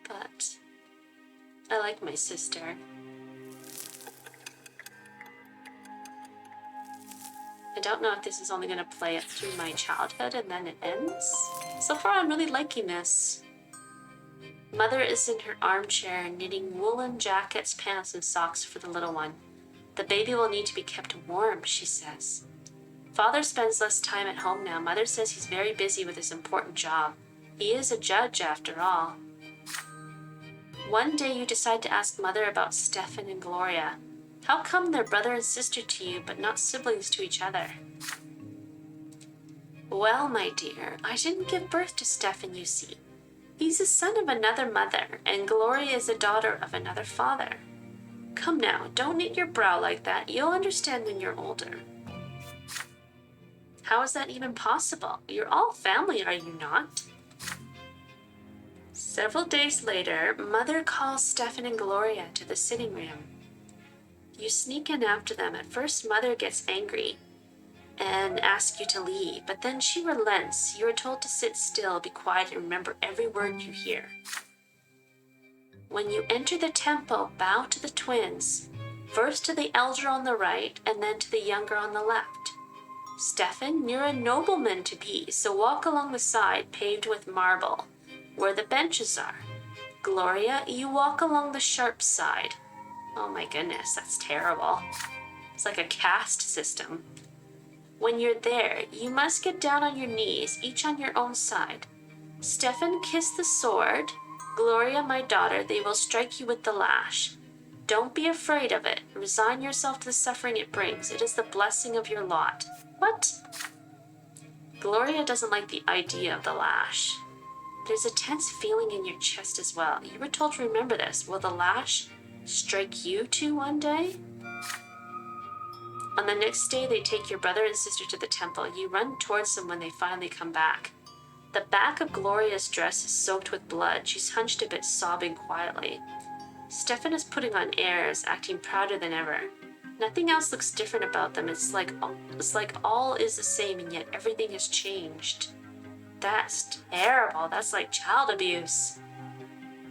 Speaker 1: But I like my sister. I don't know if this is only going to play it through my childhood and then it ends. So far, I'm really liking this. Mother is in her armchair knitting woolen jackets, pants, and socks for the little one. The baby will need to be kept warm, she says. Father spends less time at home now. Mother says he's very busy with his important job. He is a judge, after all. One day you decide to ask Mother about Stefan and Gloria. How come they're brother and sister to you, but not siblings to each other? Well, my dear, I didn't give birth to Stefan, you see. He's the son of another mother, and Gloria is the daughter of another father. Come now, don't knit your brow like that. You'll understand when you're older. How is that even possible? You're all family, are you not? Several days later, Mother calls Stefan and Gloria to the sitting room. You sneak in after them. At first, Mother gets angry and asks you to leave, but then she relents. You are told to sit still, be quiet, and remember every word you hear. When you enter the temple, bow to the twins, first to the elder on the right and then to the younger on the left. Stefan, you're a nobleman to be, so walk along the side paved with marble, where the benches are. Gloria, you walk along the sharp side. Oh my goodness, that's terrible. It's like a caste system. When you're there, you must get down on your knees, each on your own side. Stefan, kiss the sword. Gloria, my daughter, they will strike you with the lash. Don't be afraid of it. Resign yourself to the suffering it brings. It is the blessing of your lot. What? Gloria doesn't like the idea of the lash. There's a tense feeling in your chest as well. You were told to remember this. Will the lash strike you too one day? On the next day, they take your brother and sister to the temple. You run towards them when they finally come back. The back of Gloria's dress is soaked with blood. She's hunched a bit, sobbing quietly. Stefan is putting on airs, acting prouder than ever. Nothing else looks different about them. It's like all is the same, and yet everything has changed. That's terrible. That's like child abuse.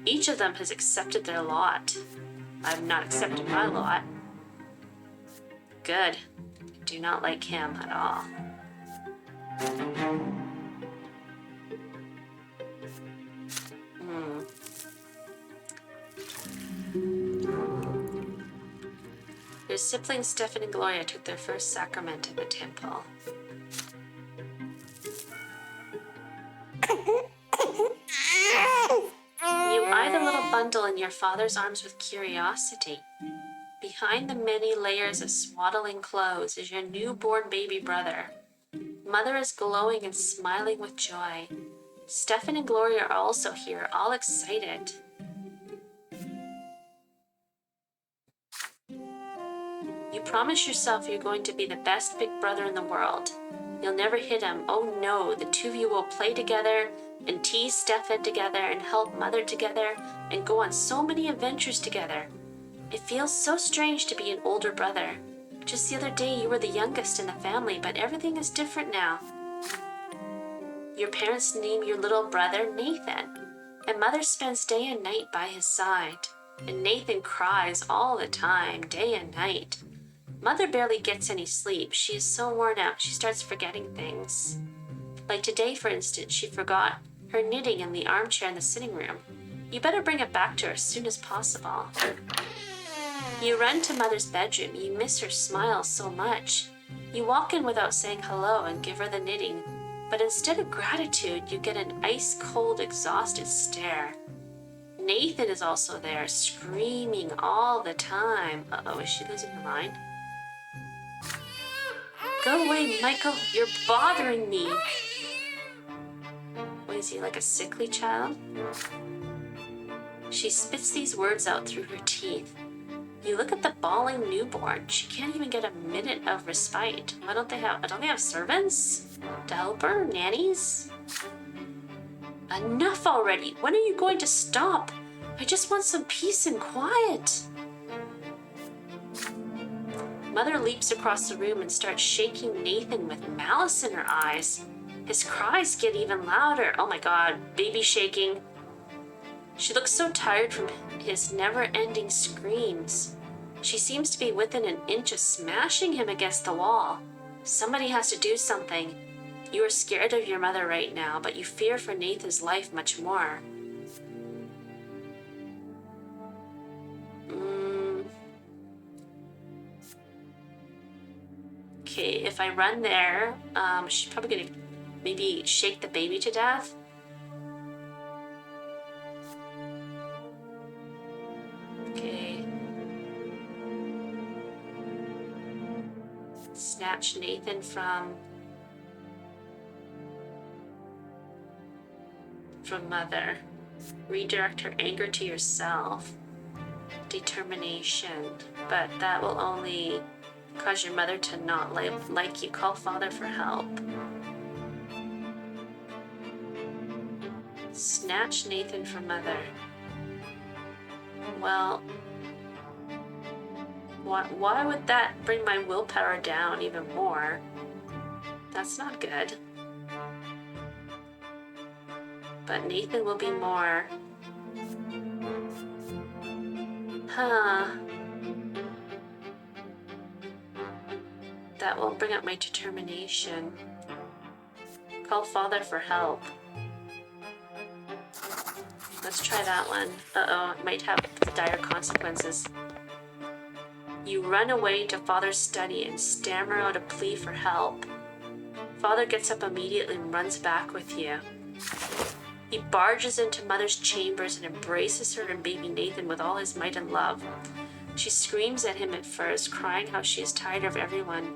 Speaker 1: Each of them has accepted their lot. I'm not accepting my lot. Good. I do not like him at all. His siblings Stefan and Gloria took their first sacrament at the temple. You eye the little bundle in your father's arms with curiosity. Behind the many layers of swaddling clothes is your newborn baby brother. Mother is glowing and smiling with joy. Stefan and Gloria are also here, all excited. You promise yourself you're going to be the best big brother in the world. You'll never hit him. Oh no, the two of you will play together and tease Stefan together and help Mother together and go on so many adventures together. It feels so strange to be an older brother. Just the other day you were the youngest in the family, but everything is different now. Your parents name your little brother Nathan, and Mother spends day and night by his side. And Nathan cries all the time, day and night. Mother barely gets any sleep. She is so worn out, she starts forgetting things. Like today, for instance, she forgot her knitting in the armchair in the sitting room. You better bring it back to her as soon as possible. You run to Mother's bedroom. You miss her smile so much. You walk in without saying hello and give her the knitting, but instead of gratitude, you get an ice-cold, exhausted stare. Nathan is also there, screaming all the time. Uh-oh, is she losing her mind? Go away, Michael, you're bothering me. What is he, like a sickly child? She spits these words out through her teeth. You look at the bawling newborn. She can't even get a minute of respite. Don't they have servants to help her? Nannies? Enough already. When are you going to stop? I just want some peace and quiet. Mother leaps across the room and starts shaking Nathan with malice in her eyes. His cries get even louder. Oh my God, baby shaking. She looks so tired from his never-ending screams. She seems to be within an inch of smashing him against the wall. Somebody has to do something. You are scared of your mother right now, but you fear for Nathan's life much more. Okay, if I run there, she's probably gonna maybe shake the baby to death. Okay. Snatch Nathan from Mother. Redirect her anger to yourself. Determination. But that will only cause your mother to not like you. Call Father for help. Snatch Nathan from Mother. Well, why would that bring my willpower down even more? That's not good. But Nathan will be more... That will bring up my determination. Call Father for help. Let's try that one. Uh-oh, it might have dire consequences. You run away to Father's study and stammer out a plea for help. Father gets up immediately and runs back with you. He barges into Mother's chambers and embraces her and baby Nathan with all his might and love. She screams at him at first, crying how she is tired of everyone.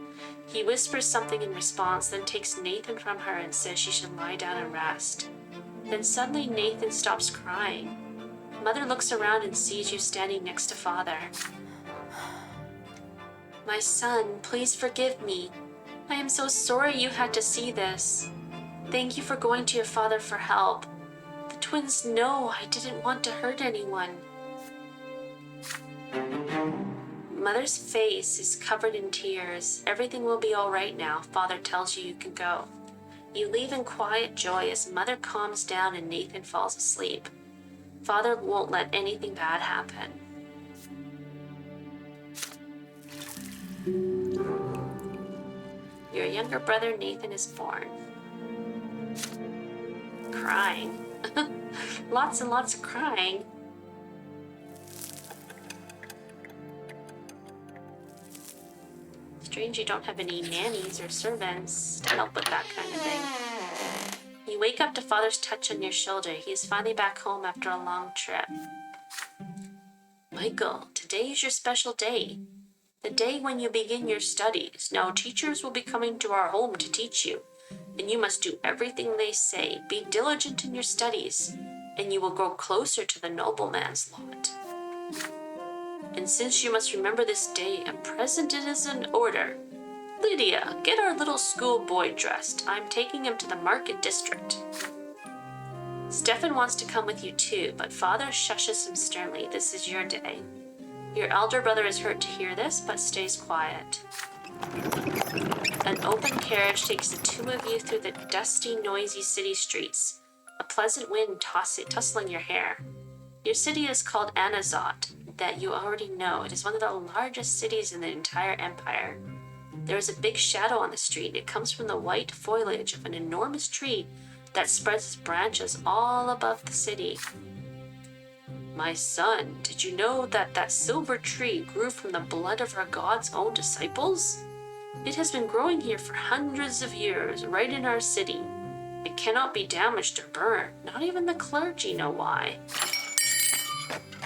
Speaker 1: He whispers something in response, then takes Nathan from her and says she should lie down and rest. Then suddenly Nathan stops crying. Mother looks around and sees you standing next to Father. My son, please forgive me. I am so sorry you had to see this. Thank you for going to your father for help. The twins know I didn't want to hurt anyone. Mother's face is covered in tears. Everything will be all right now. Father tells you can go. You leave in quiet joy as Mother calms down and Nathan falls asleep. Father won't let anything bad happen. Your younger brother Nathan is born. Crying. Lots and lots of crying. Strange you don't have any nannies or servants to help with that kind of thing. You wake up to Father's touch on your shoulder. He is finally back home after a long trip. Michael, today is your special day. The day when you begin your studies. Now teachers will be coming to our home to teach you, and you must do everything they say. Be diligent in your studies, and you will grow closer to the nobleman's lot. And since you must remember this day, a present is in order. Lydia, get our little schoolboy dressed. I'm taking him to the market district. Stefan wants to come with you too, but Father shushes him sternly. This is your day. Your elder brother is hurt to hear this, but stays quiet. An open carriage takes the two of you through the dusty, noisy city streets, a pleasant wind tussling your hair. Your city is called Anazot, that you already know. It is one of the largest cities in the entire empire. There is a big shadow on the street. It comes from the white foliage of an enormous tree that spreads its branches all above the city. My son, did you know that silver tree grew from the blood of our God's own disciples? It has been growing here for hundreds of years, right in our city. It cannot be damaged or burned. Not even the clergy know why.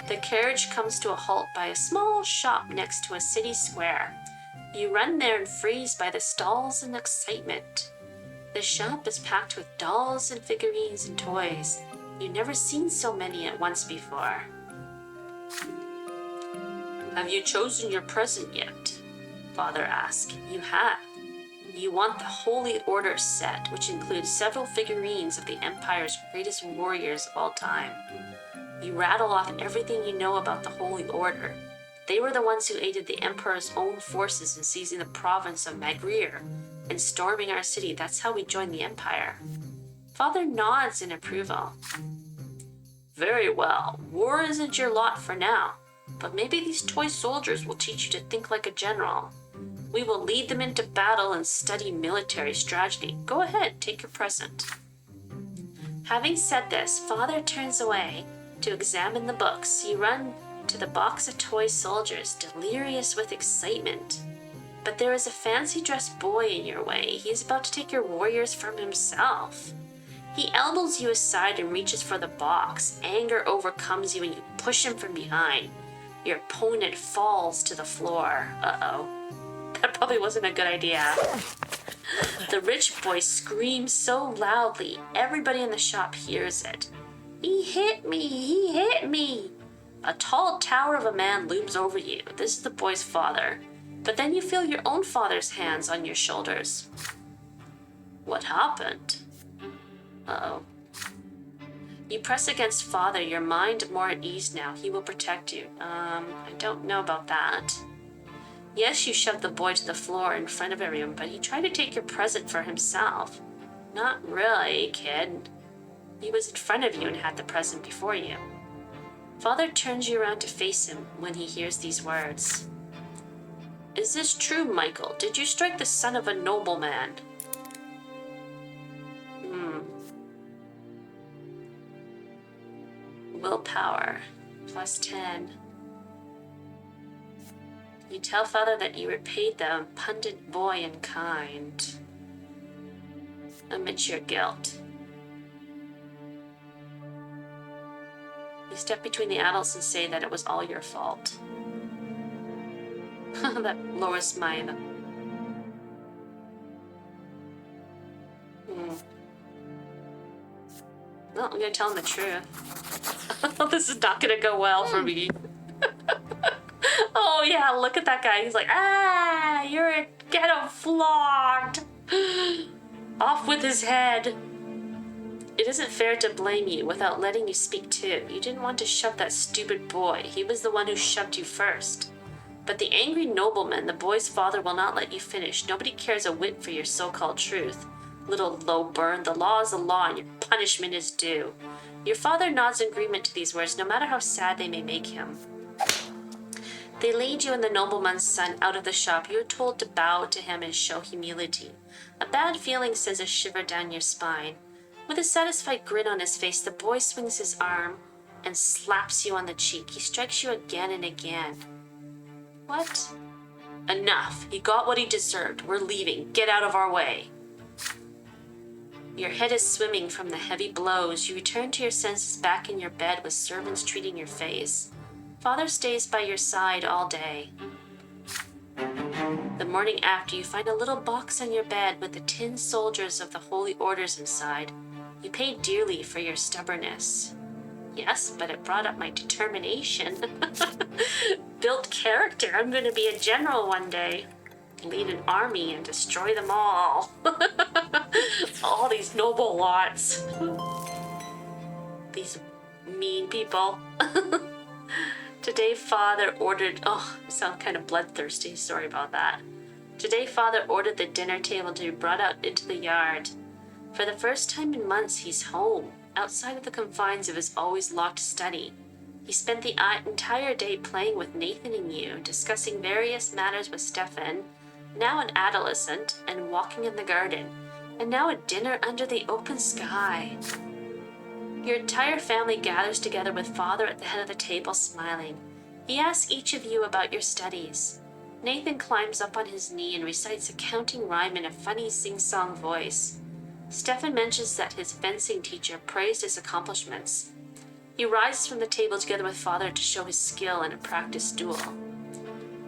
Speaker 1: The carriage comes to a halt by a small shop next to a city square. You run there and freeze by the stalls and excitement. The shop is packed with dolls and figurines and toys. You've never seen so many at once before. Have you chosen your present yet? Father asked. You have. You want the Holy Order set, which includes several figurines of the Empire's greatest warriors of all time. You rattle off everything you know about the Holy Order. They were the ones who aided the Emperor's own forces in seizing the province of Magrier and storming our city. That's how we joined the Empire. Father nods in approval. Very well. War isn't your lot for now, but maybe these toy soldiers will teach you to think like a general. We will lead them into battle and study military strategy. Go ahead, take your present. Having said this, Father turns away to examine the books. You run to the box of toy soldiers, delirious with excitement. But there is a fancy-dressed boy in your way. He is about to take your warriors from himself. He elbows you aside and reaches for the box. Anger overcomes you and you push him from behind. Your opponent falls to the floor. Uh-oh. That probably wasn't a good idea. The rich boy screams so loudly, everybody in the shop hears it. He hit me! He hit me! A tall tower of a man looms over you. This is the boy's father. But then you feel your own father's hands on your shoulders. What happened? Uh-oh. You press against Father, your mind more at ease now. He will protect you. I don't know about that. Yes, you shoved the boy to the floor in front of everyone, but he tried to take your present for himself. Not really, kid. He was in front of you and had the present before you. Father turns you around to face him when he hears these words. Is this true, Michael? Did you strike the son of a nobleman? Willpower, +10. You tell Father that you repaid the pundit boy in kind. Admit your guilt. You step between the adults and say that it was all your fault. That lowers my... Well, I'm gonna tell him the truth. This is not gonna go well for me. Oh yeah, look at that guy. He's like, get him flogged. Off with his head. It isn't fair to blame you without letting you speak too. You didn't want to shove that stupid boy. He was the one who shoved you first. But the angry nobleman, the boy's father, will not let you finish. Nobody cares a whit for your so-called truth. Little low burn, the law is the law and your punishment is due. Your father nods in agreement to these words, no matter how sad they may make him. They laid you and the nobleman's son out of the shop. You were told to bow to him and show humility. A bad feeling sends a shiver down your spine. With a satisfied grin on his face, the boy swings his arm and slaps you on the cheek. He strikes you again and again. What? Enough. He got what he deserved. We're leaving. Get out of our way. Your head is swimming from the heavy blows. You return to your senses back in your bed with servants treating your face. Father stays by your side all day. The morning after, you find a little box on your bed with the tin soldiers of the holy orders inside. You paid dearly for your stubbornness. Yes, but it brought up my determination. Built character. I'm going to be a general one day. Lead an army and destroy them all. All these noble lots. These mean people. Today, Father ordered... Oh, I sound kind of bloodthirsty. Sorry about that. Today, Father ordered the dinner table to be brought out into the yard. For the first time in months, he's home, outside of the confines of his always locked study. He spent the entire day playing with Nathan and you, discussing various matters with Stefan, now an adolescent, and walking in the garden, and now a dinner under the open sky. Your entire family gathers together with Father at the head of the table, smiling. He asks each of you about your studies. Nathan climbs up on his knee and recites a counting rhyme in a funny sing-song voice. Stefan mentions that his fencing teacher praised his accomplishments. He rises from the table together with Father to show his skill in a practice duel.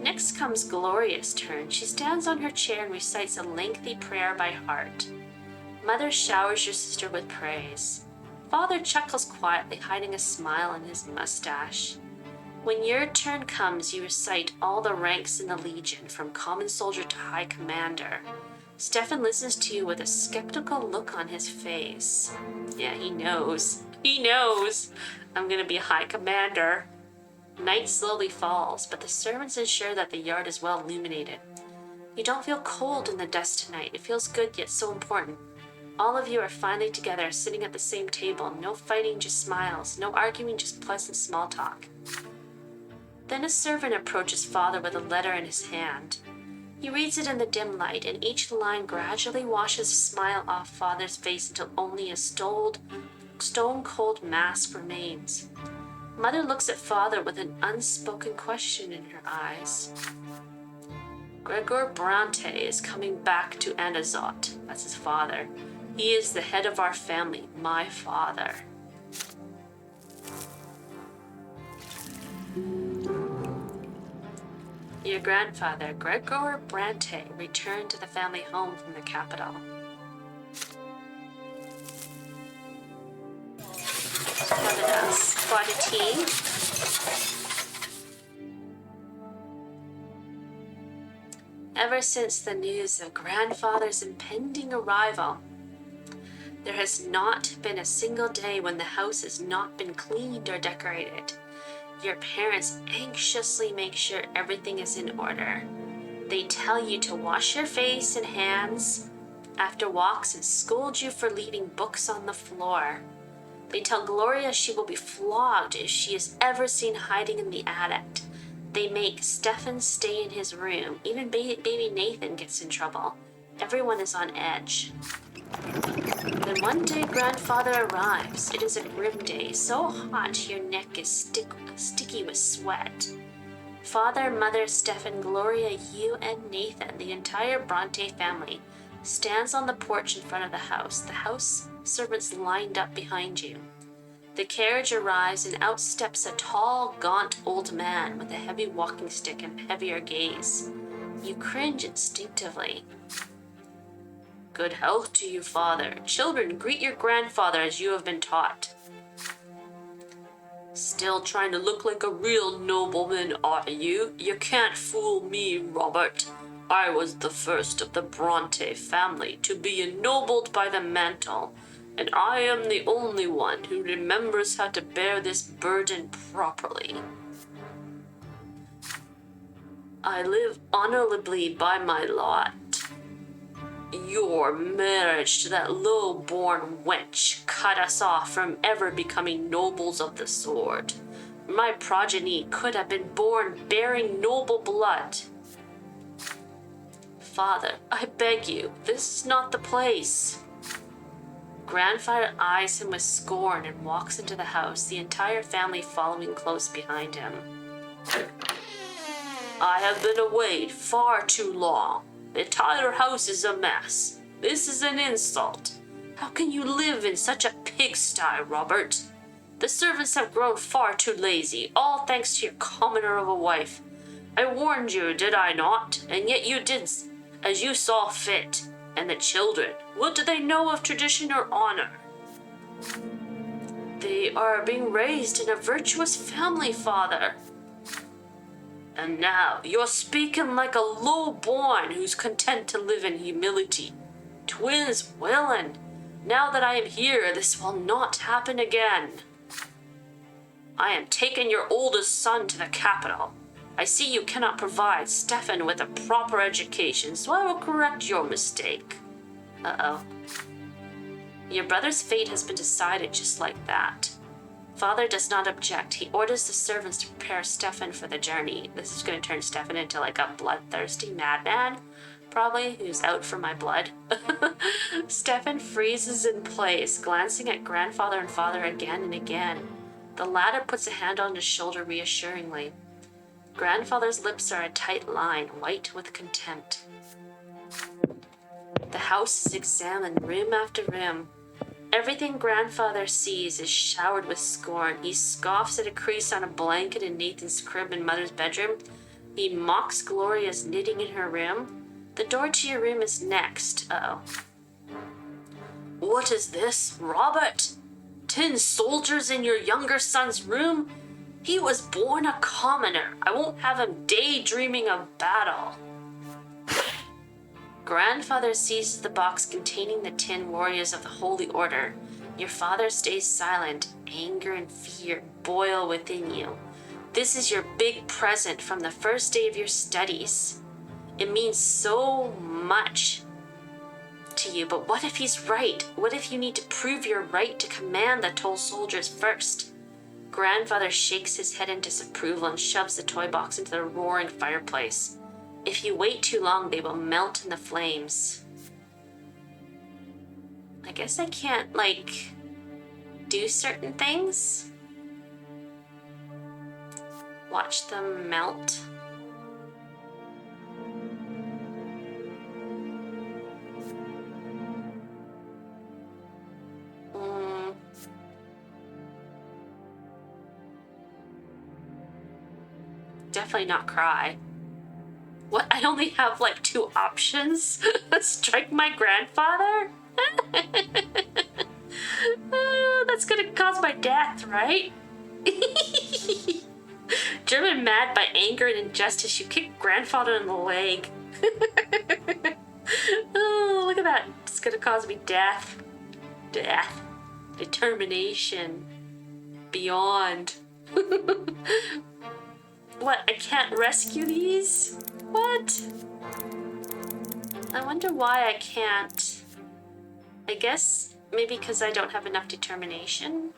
Speaker 1: Next comes Gloria's turn. She stands on her chair and recites a lengthy prayer by heart. Mother showers your sister with praise. Father chuckles quietly, hiding a smile in his mustache. When your turn comes, you recite all the ranks in the Legion, from common soldier to high commander. Stefan listens to you with a skeptical look on his face. Yeah, he knows. He knows. I'm gonna be a high commander. Night slowly falls, but the servants ensure that the yard is well illuminated. You don't feel cold in the dust tonight. It feels good, yet so important. All of you are finally together, sitting at the same table. No fighting, just smiles. No arguing, just pleasant small talk. Then a servant approaches Father with a letter in his hand. He reads it in the dim light, and each line gradually washes a smile off Father's face until only a stone-cold mask remains. Mother looks at Father with an unspoken question in her eyes. Gregor Brante is coming back to Anazot. That's his father. He is the head of our family, my father. Your grandfather, Gregor Brante, returned to the family home from the capital. Quite a team. Ever since the news of grandfather's impending arrival, there has not been a single day when the house has not been cleaned or decorated. Your parents anxiously make sure everything is in order. They tell you to wash your face and hands after walks and scold you for leaving books on the floor. They tell Gloria she will be flogged if she is ever seen hiding in the attic. They make Stefan stay in his room. Even baby Nathan gets in trouble. Everyone is on edge. Then one day grandfather arrives. It is a grim day, so hot your neck is sticky with sweat. Father, Mother, Stefan, Gloria, you and Nathan, the entire Brante family, stands on the porch in front of the house. The house servants lined up behind you. The carriage arrives and out steps a tall, gaunt old man with a heavy walking stick and heavier gaze. You cringe instinctively. Good health to you, Father. Children, greet your grandfather as you have been taught. Still trying to look like a real nobleman, are you? You can't fool me, Robert. I was the first of the Brante family to be ennobled by the mantle, and I am the only one who remembers how to bear this burden properly. I live honorably by my lot. Your marriage to that low-born wench cut us off from ever becoming nobles of the sword. my progeny could have been born bearing noble blood. Father, I beg you, this is not the place. Grandfather eyes him with scorn and walks into the house, the entire family following close behind him. I have been away far too long. The entire house is a mess. This is an insult. How can you live in such a pigsty, Robert? The servants have grown far too lazy, all thanks to your commoner of a wife. I warned you, did I not? And yet you did as you saw fit. And the children, what do they know of tradition or honor? They are being raised in a virtuous family, Father. And now you're speaking like a low-born who's content to live in humility. Twins willing. Now that I am here, this will not happen again. I am taking your oldest son to the capital. I see you cannot provide Stefan with a proper education, so I will correct your mistake. Uh-oh. Your brother's fate has been decided just like that. Father does not object. He orders the servants to prepare Stefan for the journey. This is going to turn Stefan into like a bloodthirsty madman, probably, who's out for my blood. Stefan freezes in place, glancing at grandfather and father again and again. The latter puts a hand on his shoulder reassuringly. Grandfather's lips are a tight line, white with contempt. The house is examined room after room. Everything grandfather sees is showered with scorn. He scoffs at a crease on a blanket in Nathan's crib in mother's bedroom. He mocks Gloria's knitting in her room. The door to your room is next. Uh-oh. What is this, Robert? 10 soldiers in your younger son's room? He was born a commoner. I won't have him daydreaming of battle. Grandfather seizes the box containing the 10 warriors of the Holy Order. Your father stays silent. Anger and fear boil within you. This is your big present from the first day of your studies. It means so much to you, but what if he's right? What if you need to prove your right to command the toll soldiers first? Grandfather shakes his head in disapproval and shoves the toy box into the roaring fireplace. If you wait too long, they will melt in the flames. I guess I can't, do certain things. Watch them melt. Definitely not cry. What? I only have 2 options? Strike my grandfather? That's gonna cause my death, right? Driven mad by anger and injustice, you kick grandfather in the leg. Oh, look at that. It's gonna cause me death. Death. Determination. Beyond. What? I can't rescue these? What? I wonder why I can't. I guess maybe because I don't have enough determination.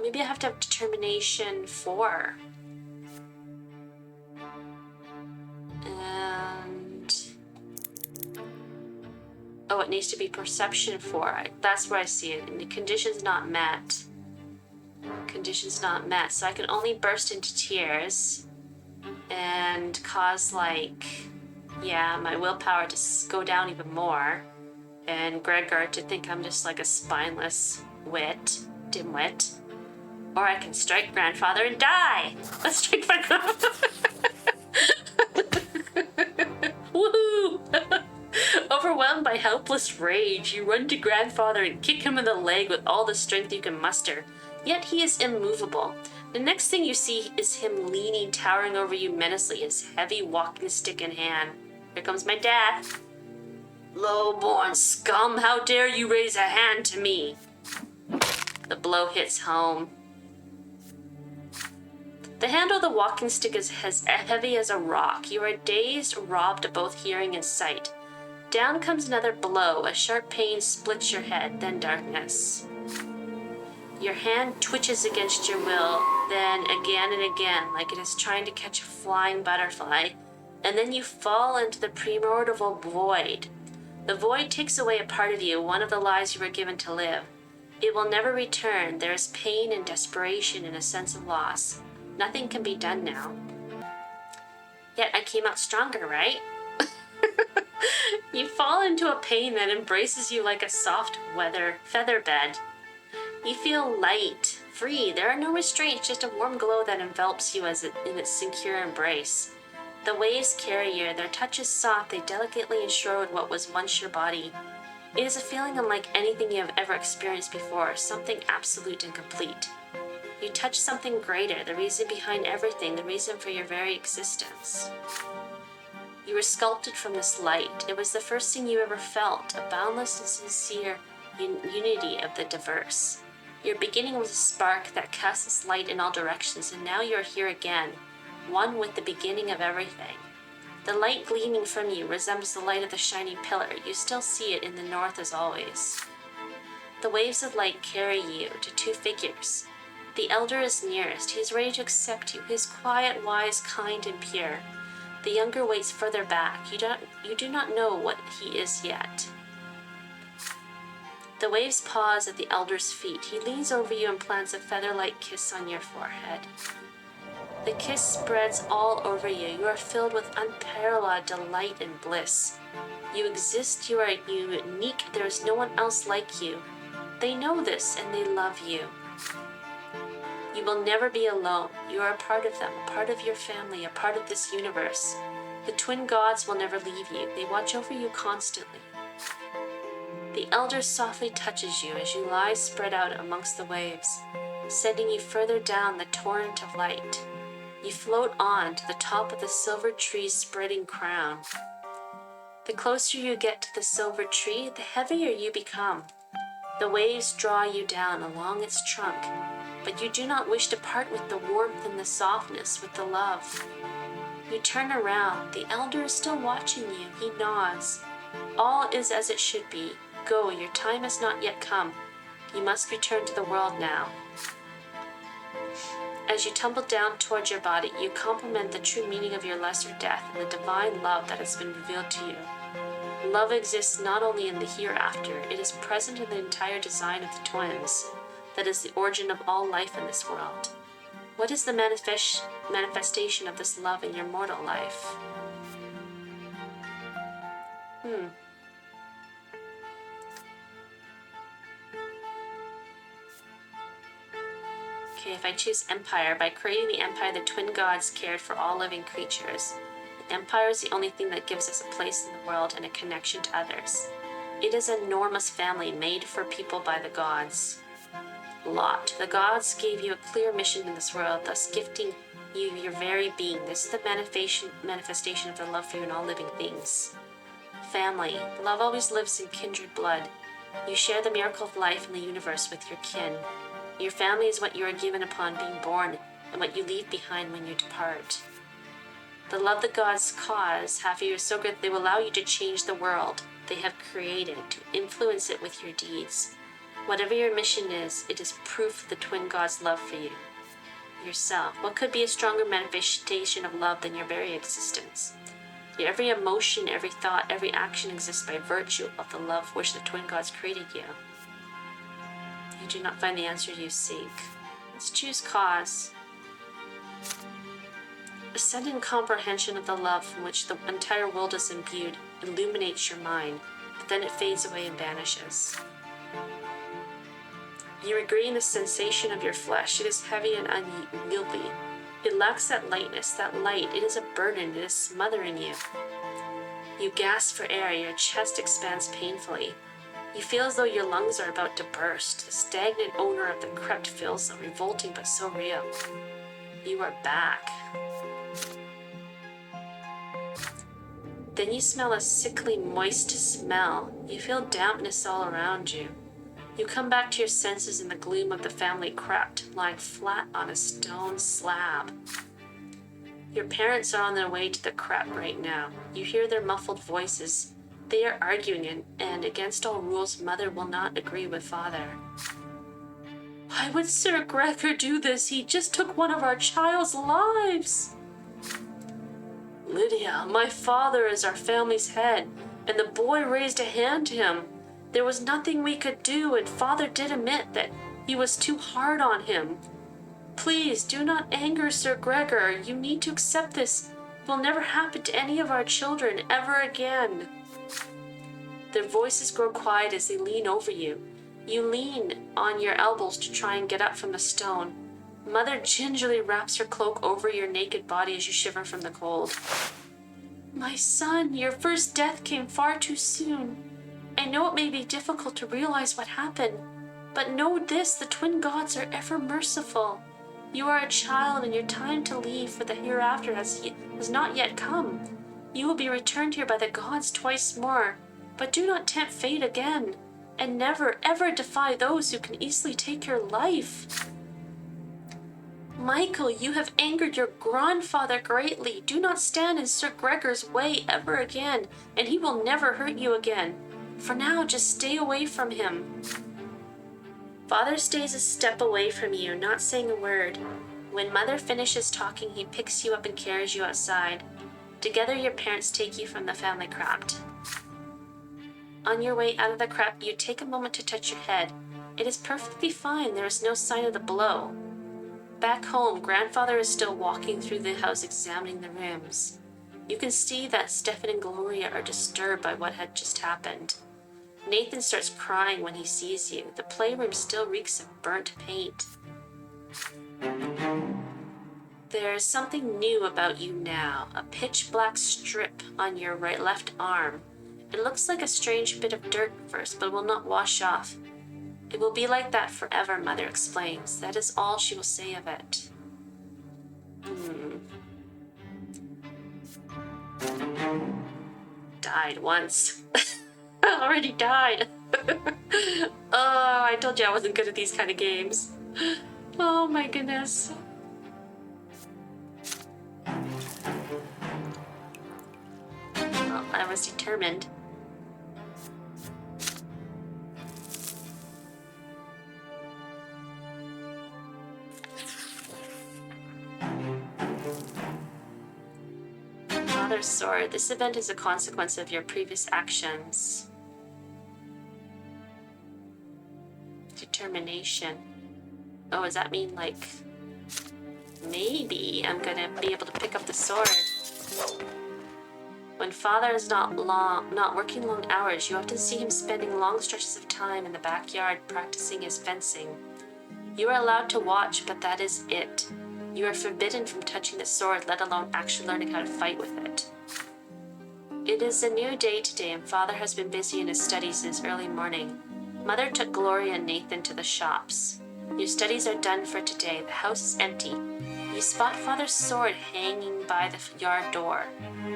Speaker 1: Maybe I have to have determination 4. And oh, it needs to be perception 4. That's where I see it. And the condition's not met. Conditions not met, so I can only burst into tears and cause my willpower to go down even more, and Gregor to think I'm just a spineless dimwit, or I can strike grandfather and die. Let's strike my grandfather. Woohoo! Overwhelmed by helpless rage, you run to grandfather and kick him in the leg with all the strength you can muster. Yet he is immovable. The next thing you see is him leaning, towering over you menacingly, his heavy walking stick in hand. Here comes my dad. Low-born scum, how dare you raise a hand to me? The blow hits home. The handle of the walking stick is as heavy as a rock. You are dazed, robbed of both hearing and sight. Down comes another blow. A sharp pain splits your head, then darkness. Your hand twitches against your will, then again and again, like it is trying to catch a flying butterfly, and then you fall into the primordial void. The void takes away a part of you, one of the lives you were given to live. It will never return. There is pain and desperation and a sense of loss. Nothing can be done now. Yet I came out stronger, right? You fall into a pain that embraces you like a soft feather bed. You feel light, free. There are no restraints, just a warm glow that envelops you in its secure embrace. The waves carry you, their touch is soft, they delicately enshroud what was once your body. It is a feeling unlike anything you have ever experienced before, something absolute and complete. You touch something greater, the reason behind everything, the reason for your very existence. You were sculpted from this light. It was the first thing you ever felt, a boundless and sincere unity of the diverse. Your beginning was a spark that casts its light in all directions, and now you are here again, one with the beginning of everything. The light gleaming from you resembles the light of the shining pillar. You still see it in the north as always. The waves of light carry you to two figures. The elder is nearest. He is ready to accept you. He is quiet, wise, kind, and pure. The younger waits further back. You do not know what he is yet. The waves pause at the elder's feet. He leans over you and plants a feather-like kiss on your forehead. The kiss spreads all over you. You are filled with unparalleled delight and bliss. You exist. You are unique. There is no one else like you. They know this and they love you. You will never be alone. You are a part of them, a part of your family, a part of this universe. The twin gods will never leave you. They watch over you constantly. The elder softly touches you as you lie spread out amongst the waves, sending you further down the torrent of light. You float on to the top of the silver tree's spreading crown. The closer you get to the silver tree, the heavier you become. The waves draw you down along its trunk, but you do not wish to part with the warmth and the softness, with the love. You turn around. The elder is still watching you. He nods. All is as it should be. Go, your time has not yet come. You must return to the world now. As you tumble down towards your body, you comprehend the true meaning of your lesser death and the divine love that has been revealed to you. Love exists not only in the hereafter, it is present in the entire design of the twins. That is the origin of all life in this world. What is the manifestation of this love in your mortal life? Okay, if I choose Empire, by creating the Empire, the twin gods cared for all living creatures. The Empire is the only thing that gives us a place in the world and a connection to others. It is an enormous family made for people by the gods. Lot. The gods gave you a clear mission in this world, thus gifting you your very being. This is the manifestation of their love for you and all living things. Family. Love always lives in kindred blood. You share the miracle of life in the universe with your kin. Your family is what you are given upon being born and what you leave behind when you depart. The love the gods cause have for you is so great that they will allow you to change the world they have created, to influence it with your deeds. Whatever your mission is, it is proof of the twin gods' love for you. Yourself. What could be a stronger manifestation of love than your very existence? Your every emotion, every thought, every action exists by virtue of the love which the twin gods created you. You do not find the answer you seek. Let's choose cause. A sudden comprehension of the love from which the entire world is imbued illuminates your mind, but then it fades away and vanishes. You agree in the sensation of your flesh. It is heavy and unwieldy. It lacks that lightness, that light. It is a burden. It is smothering you. You gasp for air. Your chest expands painfully. You feel as though your lungs are about to burst. The stagnant odor of the crept fills them, revolting but so real. You are back. Then you smell a sickly, moist smell. You feel dampness all around you. You come back to your senses in the gloom of the family crypt, lying flat on a stone slab. Your parents are on their way to the crypt right now. You hear their muffled voices. They are arguing, and against all rules, mother will not agree with father. Why would Sir Gregor do this? He just took one of our child's lives. Lydia, my father is our family's head, and the boy raised a hand to him. There was nothing we could do, and father did admit that he was too hard on him. Please, do not anger Sir Gregor. You need to accept this. It will never happen to any of our children ever again. Their voices grow quiet as they lean over you. You lean on your elbows to try and get up from the stone. Mother gingerly wraps her cloak over your naked body as you shiver from the cold. My son, your first death came far too soon. I know it may be difficult to realize what happened, but know this, the twin gods are ever merciful. You are a child, and your time to leave for the hereafter has not yet come. You will be returned here by the gods twice more, but do not tempt fate again, and never ever defy those who can easily take your life. Michael, you have angered your grandfather greatly. Do not stand in Sir Gregor's way ever again, and he will never hurt you again. For now, just stay away from him. Father stays a step away from you, not saying a word. When Mother finishes talking, he picks you up and carries you outside. Together, your parents take you from the family crypt. On your way out of the crypt, you take a moment to touch your head. It is perfectly fine. There is no sign of the blow. Back home, Grandfather is still walking through the house examining the rooms. You can see that Stefan and Gloria are disturbed by what had just happened. Nathan starts crying when he sees you. The playroom still reeks of burnt paint. There's something new about you now, a pitch black strip on your left arm. It looks like a strange bit of dirt at first, but will not wash off. It will be like that forever, Mother explains. That is all she will say of it. Died once. Already died. Oh, I told you I wasn't good at these kind of games. Oh my goodness. Well, I was determined. Father's sword. This event is a consequence of your previous actions. Determination. Oh, does that mean like maybe I'm gonna be able to pick up the sword? When Father is not working long hours, you often see him spending long stretches of time in the backyard practicing his fencing. You are allowed to watch, but that is it. You are forbidden from touching the sword, let alone actually learning how to fight with it. It is a new day today, and Father has been busy in his studies since early morning. Mother took Gloria and Nathan to the shops. Your studies are done for today. The house is empty. You spot Father's sword hanging by the yard door.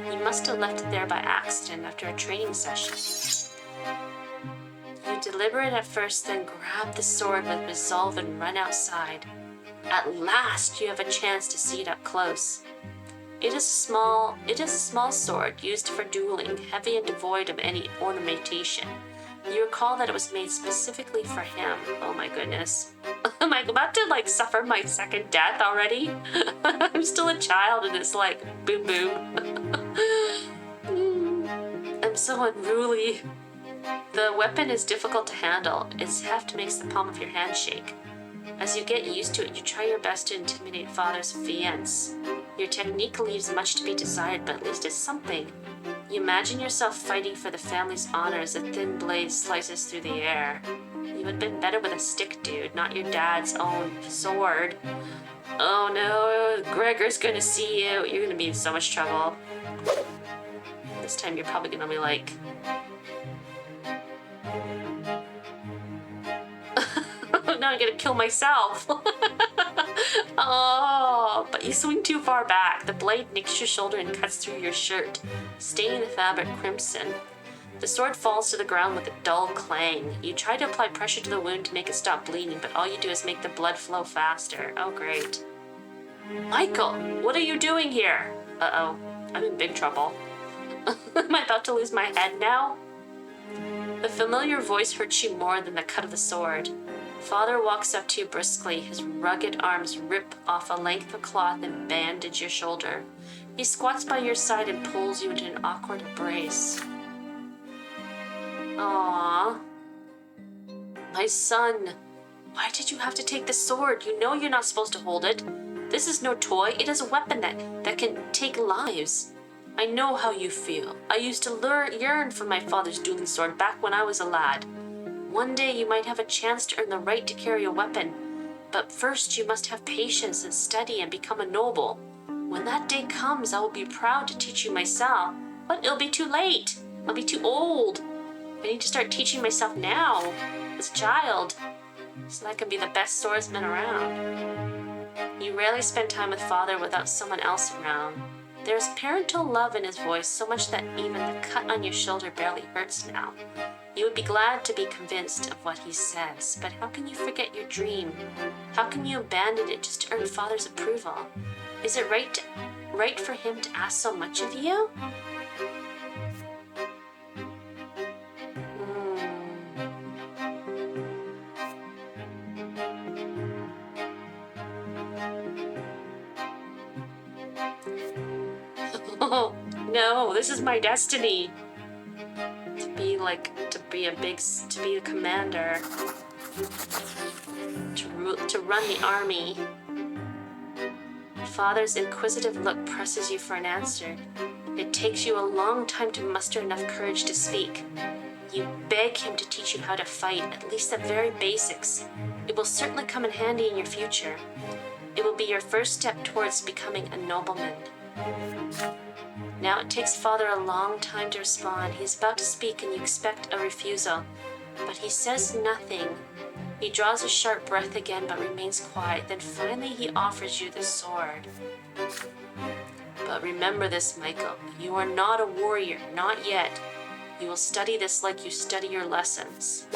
Speaker 1: He must have left it there by accident after a training session. You deliberate at first, then grab the sword with resolve and run outside. At last, you have a chance to see it up close. It is a small sword used for dueling, heavy and devoid of any ornamentation. You recall that it was made specifically for him. Oh my goodness. Am I about to suffer my second death already? I'm still a child and it's like, boom boom. I'm so unruly. The weapon is difficult to handle. Its heft makes the palm of your hand shake. As you get used to it, you try your best to intimidate Father's fiance. Your technique leaves much to be desired, but at least it's something. You imagine yourself fighting for the family's honor as a thin blade slices through the air. You would have been better with a stick, dude, not your dad's own sword. Oh no, Gregor's gonna see you. You're gonna be in so much trouble. This time you're probably gonna be like... Now I'm gonna kill myself. Oh, but you swing too far back. The blade nicks your shoulder and cuts through your shirt, staining the fabric crimson. The sword falls to the ground with a dull clang. You try to apply pressure to the wound to make it stop bleeding, but all you do is make the blood flow faster. Oh, great. Michael, what are you doing here? Uh-oh, I'm in big trouble. Am I about to lose my head now? The familiar voice hurts you more than the cut of the sword. Father walks up to you briskly. His rugged arms rip off a length of cloth and bandage your shoulder. He squats by your side and pulls you into an awkward embrace. Aww. My son, why did you have to take the sword? You know you're not supposed to hold it. This is no toy. It is a weapon that can take lives. I know how you feel. I used to yearn for my father's dueling sword back when I was a lad. One day you might have a chance to earn the right to carry a weapon, but first you must have patience and study and become a noble. When that day comes, I will be proud to teach you myself, but it'll be too late. I'll be too old. I need to start teaching myself now, as a child, so that I can be the best swordsman around. You rarely spend time with Father without someone else around. There is parental love in his voice, so much that even the cut on your shoulder barely hurts now. You would be glad to be convinced of what he says, but how can you forget your dream? How can you abandon it just to earn Father's approval? Is it right for him to ask so much of you? Oh, no, this is my destiny. To be a commander. To run the army. Father's inquisitive look presses you for an answer. It takes you a long time to muster enough courage to speak. You beg him to teach you how to fight, at least the very basics. It will certainly come in handy in your future. It will be your first step towards becoming a nobleman. Now it takes Father a long time to respond. He's about to speak and you expect a refusal, but he says nothing. He draws a sharp breath again but remains quiet. Then finally he offers you the sword. But remember this, Michael. You are not a warrior, not yet. You will study this like you study your lessons.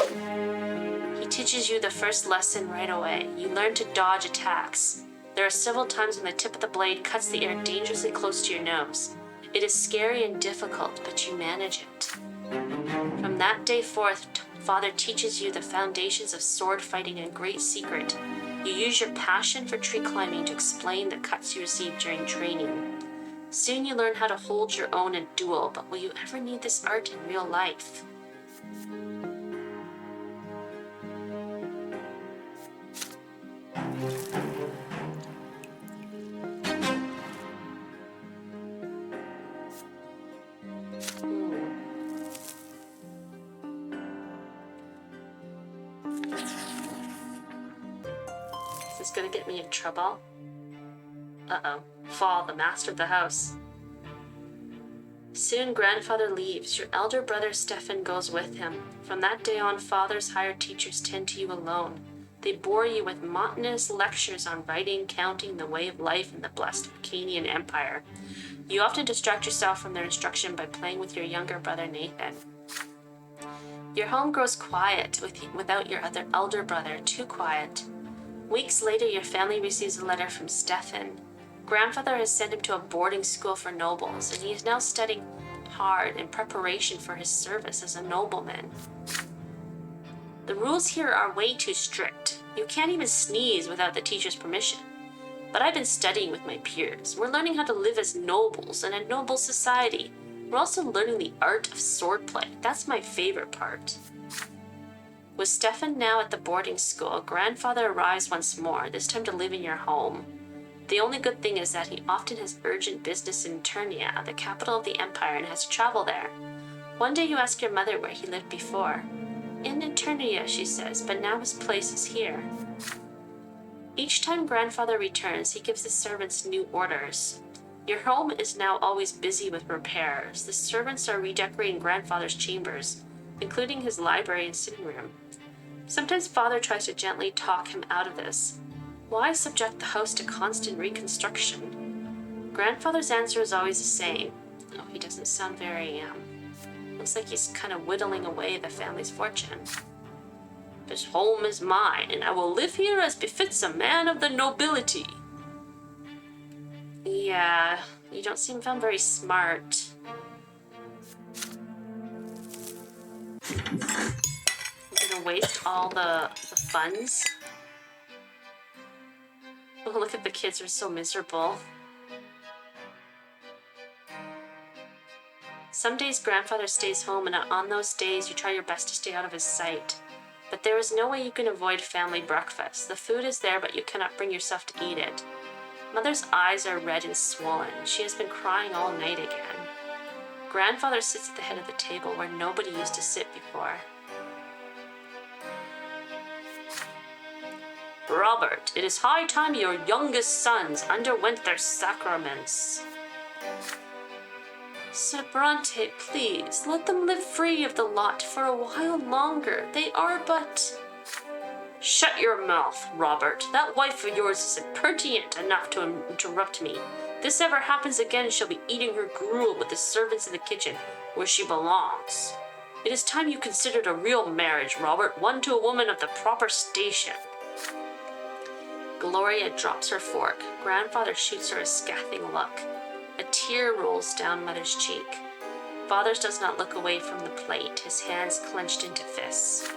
Speaker 1: He teaches you the first lesson right away. You learn to dodge attacks. There are several times when the tip of the blade cuts the air dangerously close to your nose. It is scary and difficult, but you manage it. From that day forth, Father teaches you the foundations of sword fighting in great secret. You use your passion for tree climbing to explain the cuts you received during training. Soon you learn how to hold your own in duel, but will you ever need this art in real life? Is this gonna get me in trouble? Uh-oh. Fall, the master of the house. Soon grandfather leaves. Your elder brother Stefan goes with him. From that day on, Father's hired teachers tend to you alone. They bore you with monotonous lectures on writing, counting, the way of life, and the blessed Acadian Empire. You often distract yourself from their instruction by playing with your younger brother Nathan. Your home grows quiet without your elder brother, too quiet. Weeks later, your family receives a letter from Stefan. Grandfather has sent him to a boarding school for nobles, and he is now studying hard in preparation for his service as a nobleman. The rules here are way too strict. You can't even sneeze without the teacher's permission. But I've been studying with my peers. We're learning how to live as nobles in a noble society. We're also learning the art of swordplay. That's my favorite part. With Stefan now at the boarding school, Grandfather arrives once more, this time to live in your home. The only good thing is that he often has urgent business in Eternia, the capital of the Empire, and has to travel there. One day you ask your mother where he lived before. In Eternia, she says, but now his place is here. Each time Grandfather returns, he gives the servants new orders. Your home is now always busy with repairs. The servants are redecorating Grandfather's chambers, including his library and sitting room. Sometimes Father tries to gently talk him out of this. Why subject the house to constant reconstruction? Grandfather's answer is always the same. Oh, he doesn't sound very, looks like he's kind of whittling away the family's fortune. This home is mine, and I will live here as befits a man of the nobility. Yeah, you don't seem very smart. I'm gonna gonna waste all the funds. Oh, look at the kids, are so miserable. Some days grandfather stays home, and on those days you try your best to stay out of his sight. But there is no way you can avoid family breakfast. The food is there, but you cannot bring yourself to eat it. Mother's eyes are red and swollen. She has been crying all night again. Grandfather sits at the head of the table where nobody used to sit before. Robert, it is high time your youngest sons underwent their sacraments. Sir Brante, please, let them live free of the lot for a while longer. They are but... Shut your mouth, Robert. That wife of yours is impertinent enough to interrupt me. If this ever happens again, she'll be eating her gruel with the servants in the kitchen, where she belongs. It is time you considered a real marriage, Robert, one to a woman of the proper station. Gloria drops her fork. Grandfather shoots her a scathing look. A tear rolls down Mother's cheek. Father does not look away from the plate, his hands clenched into fists.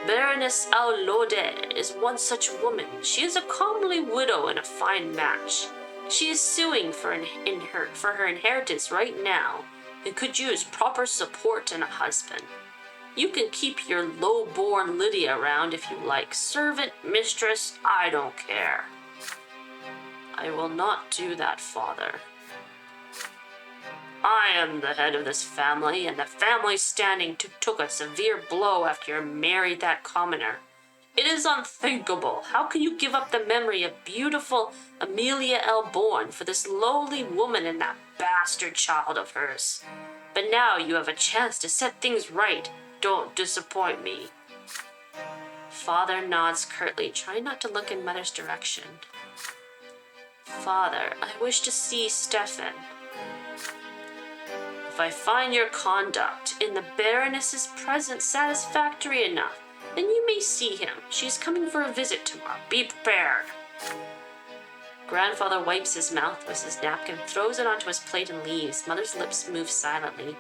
Speaker 1: Baroness Aulode is one such woman. She is a comely widow and a fine match. She is suing for her inheritance right now and could use proper support and a husband. You can keep your low-born Lydia around if you like. Servant, mistress, I don't care. I will not do that, Father. I am the head of this family, and the family's standing took a severe blow after you married that commoner. It is unthinkable. How can you give up the memory of beautiful Amelia L. Bourne for this lowly woman and that bastard child of hers? But now you have a chance to set things right. Don't disappoint me. Father nods curtly, trying not to look in Mother's direction. Father, I wish to see Stefan. If I find your conduct in the Baroness's presence satisfactory enough, then you may see him. She is coming for a visit tomorrow. Be prepared. Grandfather wipes his mouth with his napkin, throws it onto his plate and leaves. Mother's lips move silently.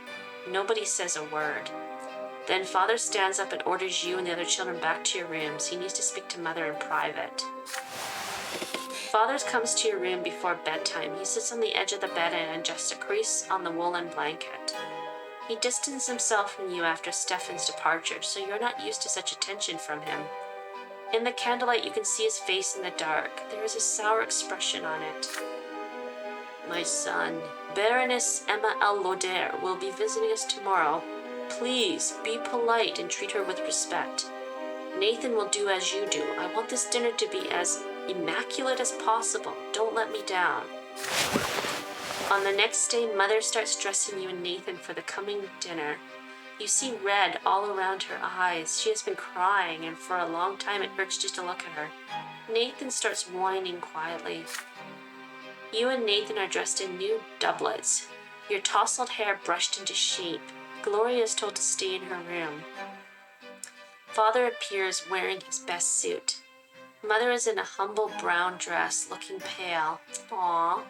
Speaker 1: Nobody says a word. Then Father stands up and orders you and the other children back to your rooms. He needs to speak to Mother in private. Father comes to your room before bedtime. He sits on the edge of the bed and adjusts a crease on the woolen blanket. He distances himself from you after Stefan's departure, so you're not used to such attention from him. In the candlelight, you can see his face in the dark. There is a sour expression on it. My son, Baroness Emma L. Lauder will be visiting us tomorrow. Please be polite and treat her with respect. Nathan will do as you do. I want this dinner to be as immaculate as possible. Don't let me down. On the next day, Mother starts dressing you and Nathan for the coming dinner. You see red all around her eyes. She has been crying, and for a long time it hurts just to look at her. Nathan starts whining quietly. You and Nathan are dressed in new doublets, your tousled hair brushed into shape. Gloria is told to stay in her room. Father appears wearing his best suit. Mother is in a humble brown dress, looking pale. Aww.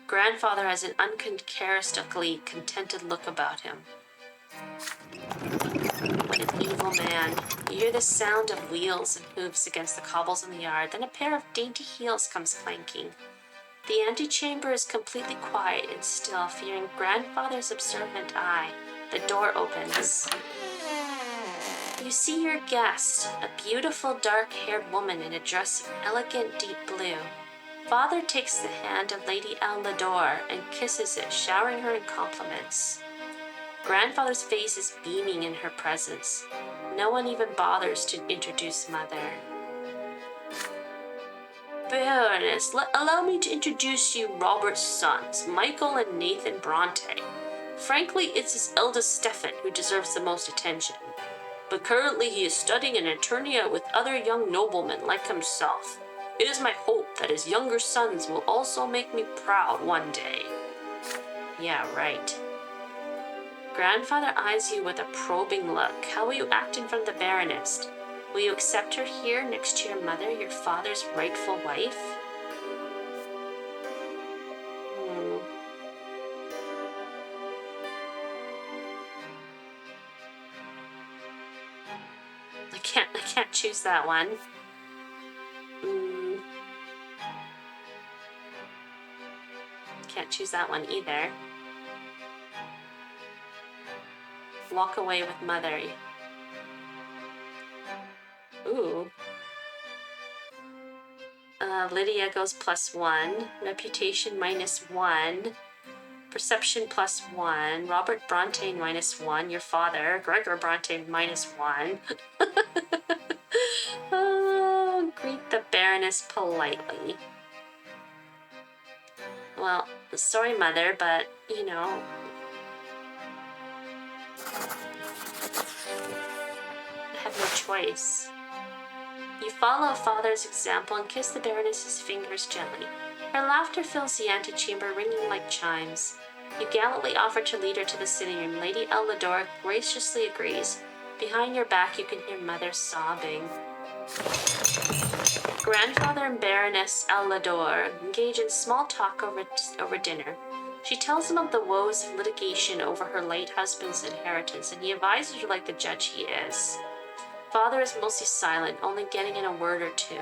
Speaker 1: Grandfather has an uncharacteristically contented look about him. What an evil man. You hear the sound of wheels and hooves against the cobbles in the yard, then a pair of dainty heels comes clanking. The antechamber is completely quiet and still, fearing Grandfather's observant eye. The door opens. You see your guest, a beautiful dark-haired woman in a dress of elegant deep blue. Father takes the hand of Lady Al-Lador and kisses it, showering her in compliments. Grandfather's face is beaming in her presence. No one even bothers to introduce Mother. Baroness, allow me to introduce you Robert's sons, Michael and Nathan Brante. Frankly, it's his eldest Stefan who deserves the most attention. But currently he is studying in Eternia with other young noblemen like himself. It is my hope that his younger sons will also make me proud one day. Yeah, right. Grandfather eyes you with a probing look. How will you act in front of the Baroness? Will you accept her here next to your mother, your father's rightful wife? choose that one. Can't choose that one either. Walk away with mother. Ooh. Lydia goes +1. Reputation -1. Perception +1. Robert Brante -1. Your father, Gregor Brante, -1. Oh, greet the Baroness politely. Well, sorry, mother, but, you know. I have no choice. You follow father's example and kiss the Baroness's fingers gently. Her laughter fills the antechamber, ringing like chimes. You gallantly offer to lead her to the sitting room. Lady Ellador graciously agrees. Behind your back, you can hear mother sobbing. Grandfather and Baroness Ellador engage in small talk over dinner. She tells him of the woes of litigation over her late husband's inheritance, and he advises her like the judge he is. Father is mostly silent, only getting in a word or two.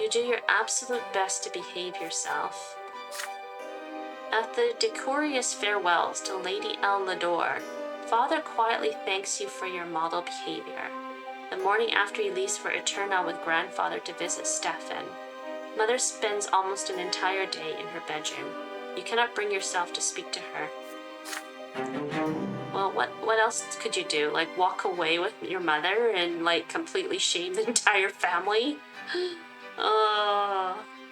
Speaker 1: You do your absolute best to behave yourself. At the decorous farewells to Lady Ellador, Father quietly thanks you for your model behavior. The morning after he leaves for Eterna with Grandfather to visit Stefan, Mother spends almost an entire day in her bedroom. You cannot bring yourself to speak to her. Well, what else could you do? Like, walk away with your mother and, like, completely shame the entire family?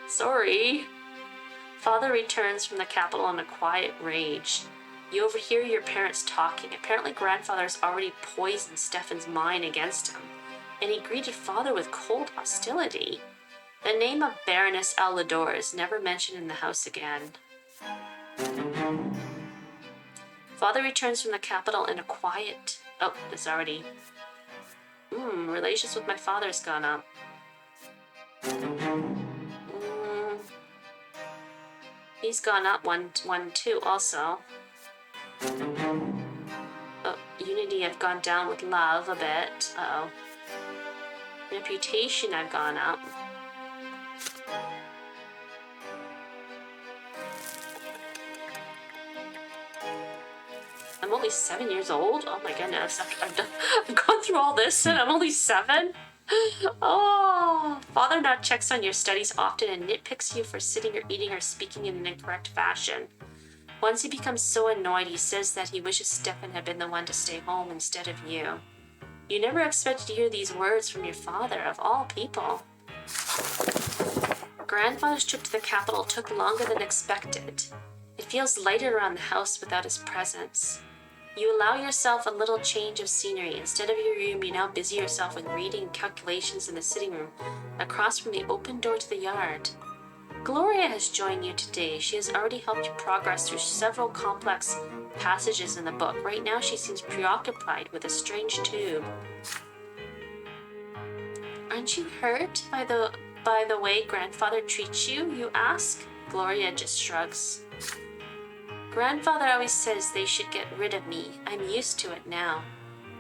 Speaker 1: Sorry. Father returns from the capital in a quiet rage. You overhear your parents talking. Apparently, Grandfather has already poisoned Stefan's mind against him, and he greeted Father with cold hostility. The name of Baroness Ellador is never mentioned in the house again. Father returns from the capital in a quiet... Oh, it's already... relations with my father's gone up. He's gone up one too, also. Oh, unity I've gone down with love a bit. Uh-oh. Reputation I've gone up. I'm only 7 years old? Oh my goodness. I've gone through all this and I'm only 7? Oh, Father now checks on your studies often and nitpicks you for sitting or eating or speaking in an incorrect fashion. Once he becomes so annoyed, he says that he wishes Stefan had been the one to stay home instead of you. You never expected to hear these words from your father, of all people. Grandfather's trip to the capital took longer than expected. It feels lighter around the house without his presence. You allow yourself a little change of scenery. Instead of your room, you now busy yourself with reading and calculations in the sitting room, across from the open door to the yard. Gloria has joined you today. She has already helped you progress through several complex passages in the book. Right now, she seems preoccupied with a strange tube. Aren't you hurt by the way Grandfather treats you, you ask? Gloria just shrugs. Grandfather always says they should get rid of me. I'm used to it now.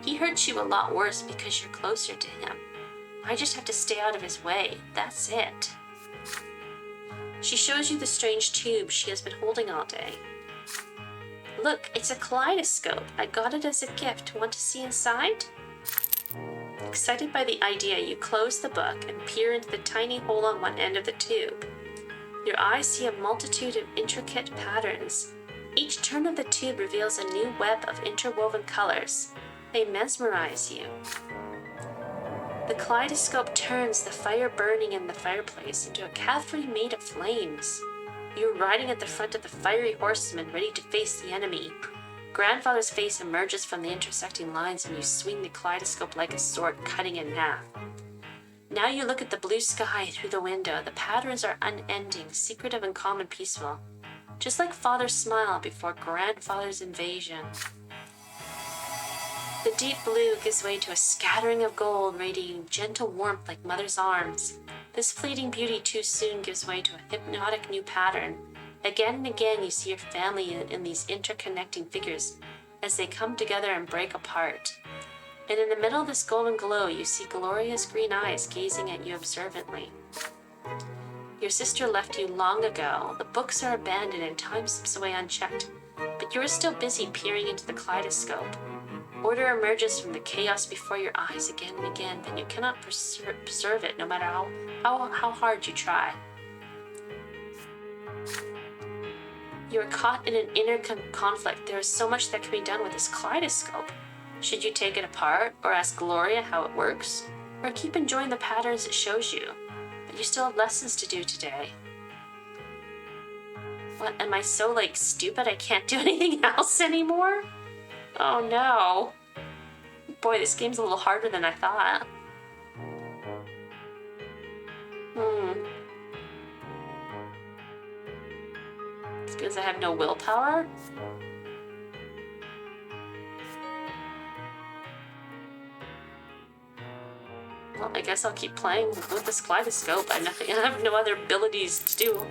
Speaker 1: He hurts you a lot worse because you're closer to him. I just have to stay out of his way. That's it. She shows you the strange tube she has been holding all day. Look, it's a kaleidoscope. I got it as a gift. Want to see inside? Excited by the idea, you close the book and peer into the tiny hole on one end of the tube. Your eyes see a multitude of intricate patterns. Each turn of the tube reveals a new web of interwoven colors. They mesmerize you. The kaleidoscope turns the fire burning in the fireplace into a cavalry made of flames. You are riding at the front of the fiery horseman, ready to face the enemy. Grandfather's face emerges from the intersecting lines and you swing the kaleidoscope like a sword, cutting in half. Now you look at the blue sky through the window. The patterns are unending, secretive and calm and peaceful. Just like Father's smile before Grandfather's invasion. The deep blue gives way to a scattering of gold, radiating gentle warmth like Mother's arms. This fleeting beauty too soon gives way to a hypnotic new pattern. Again and again you see your family in these interconnecting figures as they come together and break apart. And in the middle of this golden glow, you see Gloria's green eyes gazing at you observantly. Your sister left you long ago. The books are abandoned and time slips away unchecked, but you are still busy peering into the kaleidoscope. Order emerges from the chaos before your eyes again and again, but you cannot preserve it no matter how hard you try. You are caught in an inner conflict. There is so much that can be done with this kaleidoscope. Should you take it apart, or ask Gloria how it works, or keep enjoying the patterns it shows you? But you still have lessons to do today. What, am I so, stupid I can't do anything else anymore? Oh no. Boy, this game's a little harder than I thought. It's because I have no willpower? Well, I guess I'll keep playing with this kaleidoscope. I have no other abilities to do.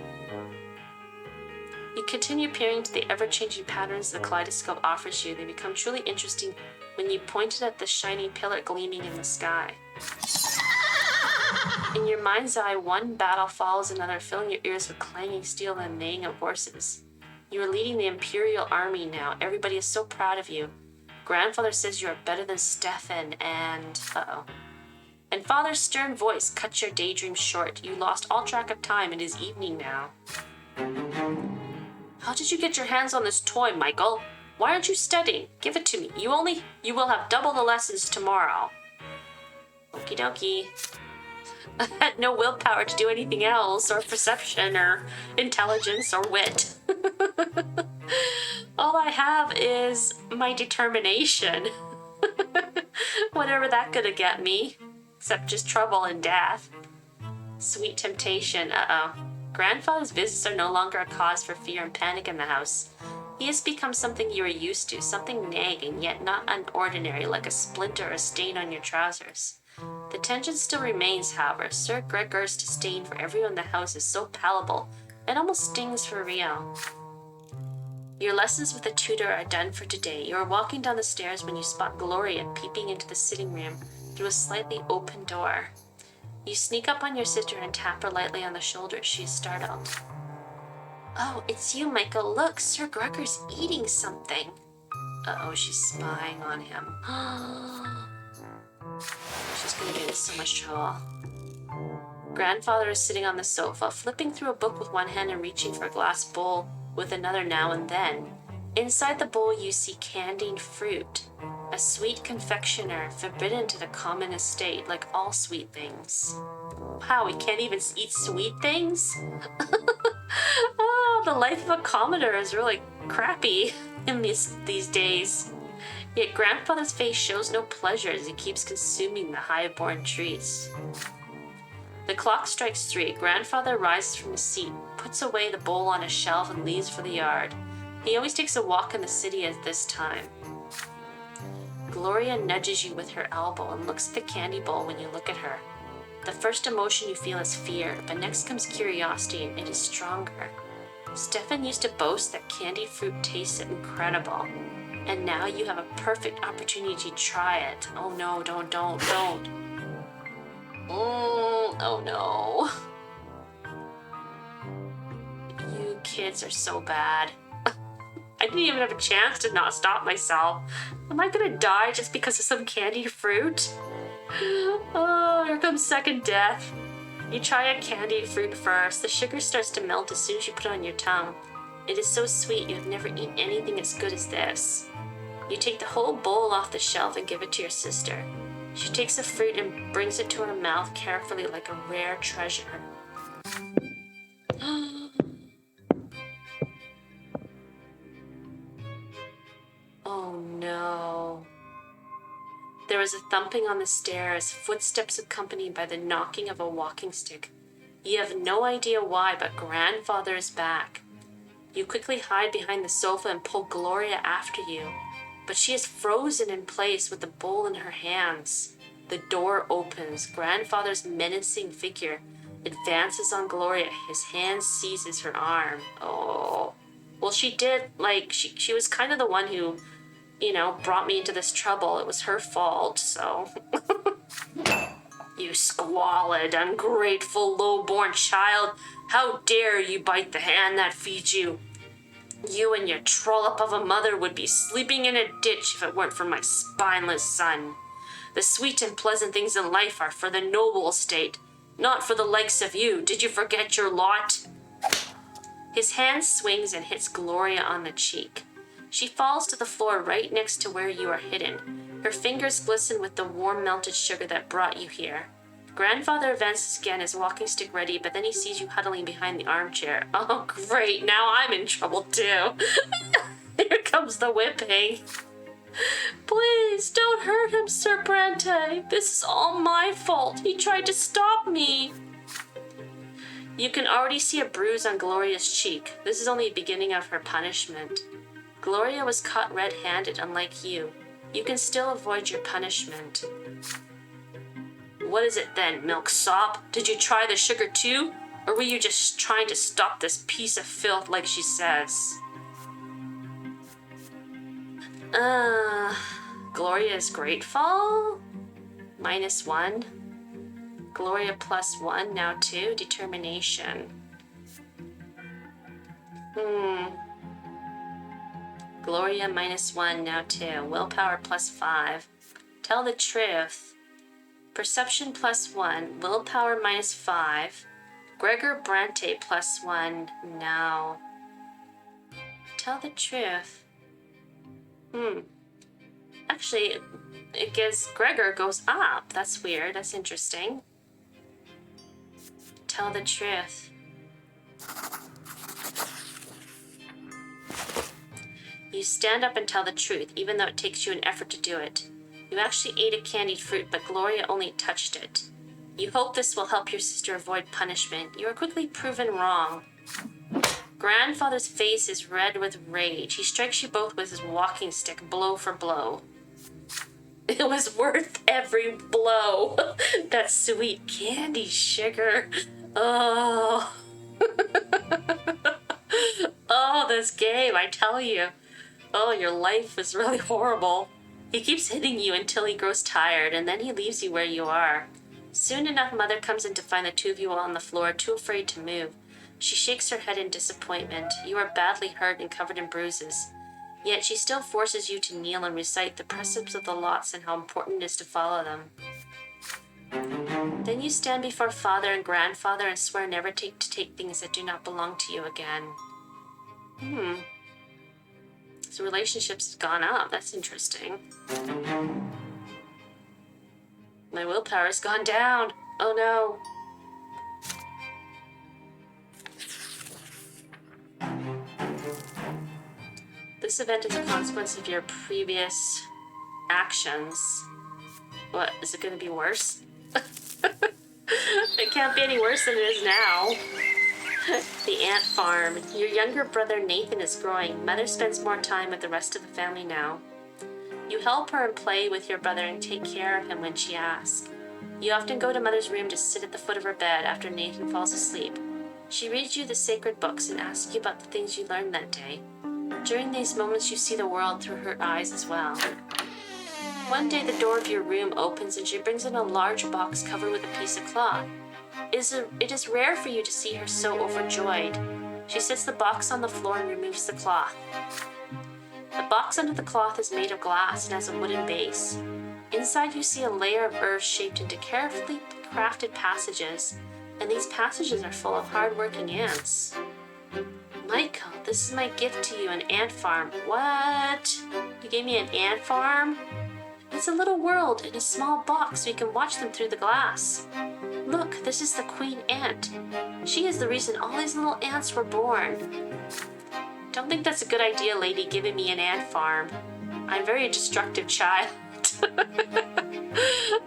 Speaker 1: You continue peering into the ever-changing patterns the kaleidoscope offers you. They become truly interesting when you point it at the shiny pillar gleaming in the sky. In your mind's eye, one battle follows another, filling your ears with clanging steel and neighing of horses. You are leading the Imperial Army now. Everybody is so proud of you. Grandfather says you are better than Stefan and... And Father's stern voice cuts your daydreams short. You lost all track of time. It is evening now. How did you get your hands on this toy, Michael? Why aren't you studying? Give it to me. You will have double the lessons tomorrow. Okie dokie. I had no willpower to do anything else, or perception, or intelligence, or wit. All I have is my determination. Whatever that could have get me. Except just trouble and death. Sweet temptation. Grandfather's visits are no longer a cause for fear and panic in the house. He has become something you are used to, something nagging, yet not unordinary, like a splinter or a stain on your trousers. The tension still remains, however. Sir Gregor's disdain for everyone in the house is so palpable, it almost stings for real. Your lessons with the tutor are done for today. You are walking down the stairs when you spot Gloria peeping into the sitting room through a slightly open door. You sneak up on your sister and tap her lightly on the shoulder. She is startled. Oh, it's you, Michael. Look, Sir Gregor's eating something. Uh-oh, she's spying on him. She's gonna get in so much trouble. Grandfather is sitting on the sofa, flipping through a book with one hand and reaching for a glass bowl with another now and then. Inside the bowl you see candied fruit, a sweet confectioner forbidden to the common estate, like all sweet things. Wow, we can't even eat sweet things? Oh, the life of a commoner is really crappy in these days. Yet Grandfather's face shows no pleasure as he keeps consuming the high-born treats. The clock strikes 3. Grandfather rises from his seat, puts away the bowl on a shelf, and leaves for the yard. He always takes a walk in the city at this time. Gloria nudges you with her elbow and looks at the candy bowl when you look at her. The first emotion you feel is fear, but next comes curiosity, and it is stronger. Stefan used to boast that candied fruit tasted incredible, and now you have a perfect opportunity to try it. Oh no, don't. Oh no. You kids are so bad. I didn't even have a chance to not stop myself. Am I gonna die just because of some candied fruit? Oh, here comes second death. You try a candied fruit first. The sugar starts to melt as soon as you put it on your tongue. It is so sweet, you have never eaten anything as good as this. You take the whole bowl off the shelf and give it to your sister. She takes the fruit and brings it to her mouth carefully like a rare treasure. Oh no. There is a thumping on the stairs, footsteps accompanied by the knocking of a walking stick. You have no idea why, but Grandfather is back. You quickly hide behind the sofa and pull Gloria after you, but she is frozen in place with the bowl in her hands. The door opens. Grandfather's menacing figure advances on Gloria. His hand seizes her arm. Oh. Well, she did, she was kind of the one who brought me into this trouble. It was her fault, so. You squalid, ungrateful, low-born child. How dare you bite the hand that feeds you? You and your trollop of a mother would be sleeping in a ditch if it weren't for my spineless son. The sweet and pleasant things in life are for the noble estate, not for the likes of you. Did you forget your lot? His hand swings and hits Gloria on the cheek. She falls to the floor right next to where you are hidden. Her fingers glisten with the warm melted sugar that brought you here. Grandfather advances again, his walking stick ready, but then he sees you huddling behind the armchair. Oh, great, now I'm in trouble too. Here comes the whipping. Please, don't hurt him, Sir Brante. This is all my fault. He tried to stop me. You can already see a bruise on Gloria's cheek. This is only the beginning of her punishment. Gloria was caught red-handed, unlike you. You can still avoid your punishment. What is it then, milksop? Did you try the sugar too? Or were you just trying to stop this piece of filth like she says? Gloria is grateful? -1. Gloria +1, now 2. Determination. Gloria -1, now 2. Willpower +5. Tell the truth. Perception +1. Willpower -5. Gregor Brante +1. No. Tell the truth. Actually, it gives Gregor goes up. That's weird. That's interesting. Tell the truth. You stand up and tell the truth, even though it takes you an effort to do it. You actually ate a candied fruit, but Gloria only touched it. You hope this will help your sister avoid punishment. You are quickly proven wrong. Grandfather's face is red with rage. He strikes you both with his walking stick, blow for blow. It was worth every blow. That sweet candy sugar. Oh. Oh, this game, I tell you. Oh, your life is really horrible. He keeps hitting you until he grows tired, and then he leaves you where you are. Soon enough, Mother comes in to find the two of you all on the floor, too afraid to move. She shakes her head in disappointment. You are badly hurt and covered in bruises. Yet she still forces you to kneel and recite the precepts of the lots and how important it is to follow them. Then you stand before Father and Grandfather and swear never to take things that do not belong to you again. So relationships have gone up. That's interesting. My willpower has gone down. Oh no. This event is a consequence of your previous actions. What, is it going to be worse? It can't be any worse than it is now. The ant farm. Your younger brother Nathan is growing. Mother spends more time with the rest of the family now. You help her and play with your brother and take care of him when she asks. You often go to Mother's room to sit at the foot of her bed after Nathan falls asleep. She reads you the sacred books and asks you about the things you learned that day. During these moments, you see the world through her eyes as well. One day, the door of your room opens and she brings in a large box covered with a piece of cloth. It is rare for you to see her so overjoyed. She sets the box on the floor and removes the cloth. The box under the cloth is made of glass and has a wooden base. Inside, you see a layer of earth shaped into carefully crafted passages, and these passages are full of hard-working ants. Michael, this is my gift to you, an ant farm. What? You gave me an ant farm? It's a little world in a small box so you can watch them through the glass. Look, this is the queen ant. She is the reason all these little ants were born. Don't think that's a good idea, lady, giving me an ant farm. I'm a very destructive child.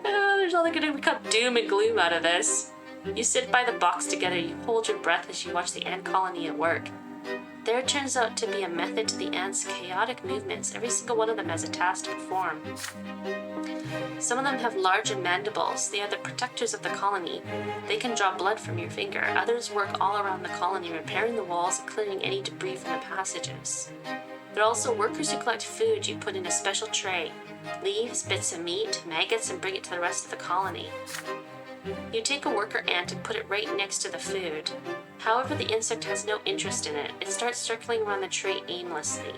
Speaker 1: There's only going to become doom and gloom out of this. You sit by the box together, you hold your breath as you watch the ant colony at work. There turns out to be a method to the ants' chaotic movements. Every single one of them has a task to perform. Some of them have larger mandibles. They are the protectors of the colony. They can draw blood from your finger. Others work all around the colony, repairing the walls and clearing any debris from the passages. There are also workers who collect food you put in a special tray. Leaves, bits of meat, maggots, and bring it to the rest of the colony. You take a worker ant and put it right next to the food. However, the insect has no interest in it. It starts circling around the tray aimlessly.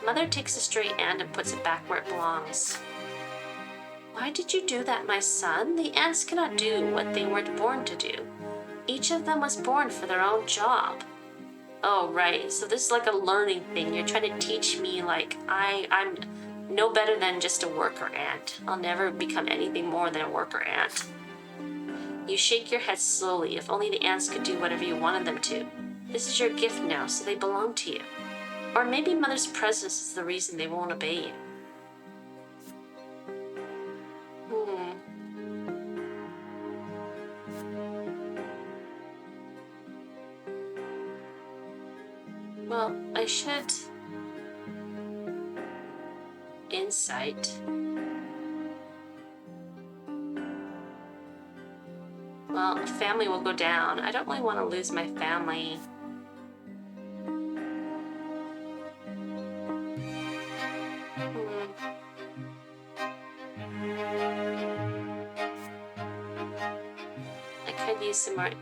Speaker 1: Mother takes the stray ant and puts it back where it belongs. Why did you do that, my son? The ants cannot do what they weren't born to do. Each of them was born for their own job. Oh, right. So this is like a learning thing. You're trying to teach me like I'm no better than just a worker ant. I'll never become anything more than a worker ant. You shake your head slowly. If only the ants could do whatever you wanted them to. This is your gift now, so they belong to you. Or maybe Mother's presence is the reason they won't obey you. Well, I should... Insight. Well, family will go down. I don't really want to lose my family.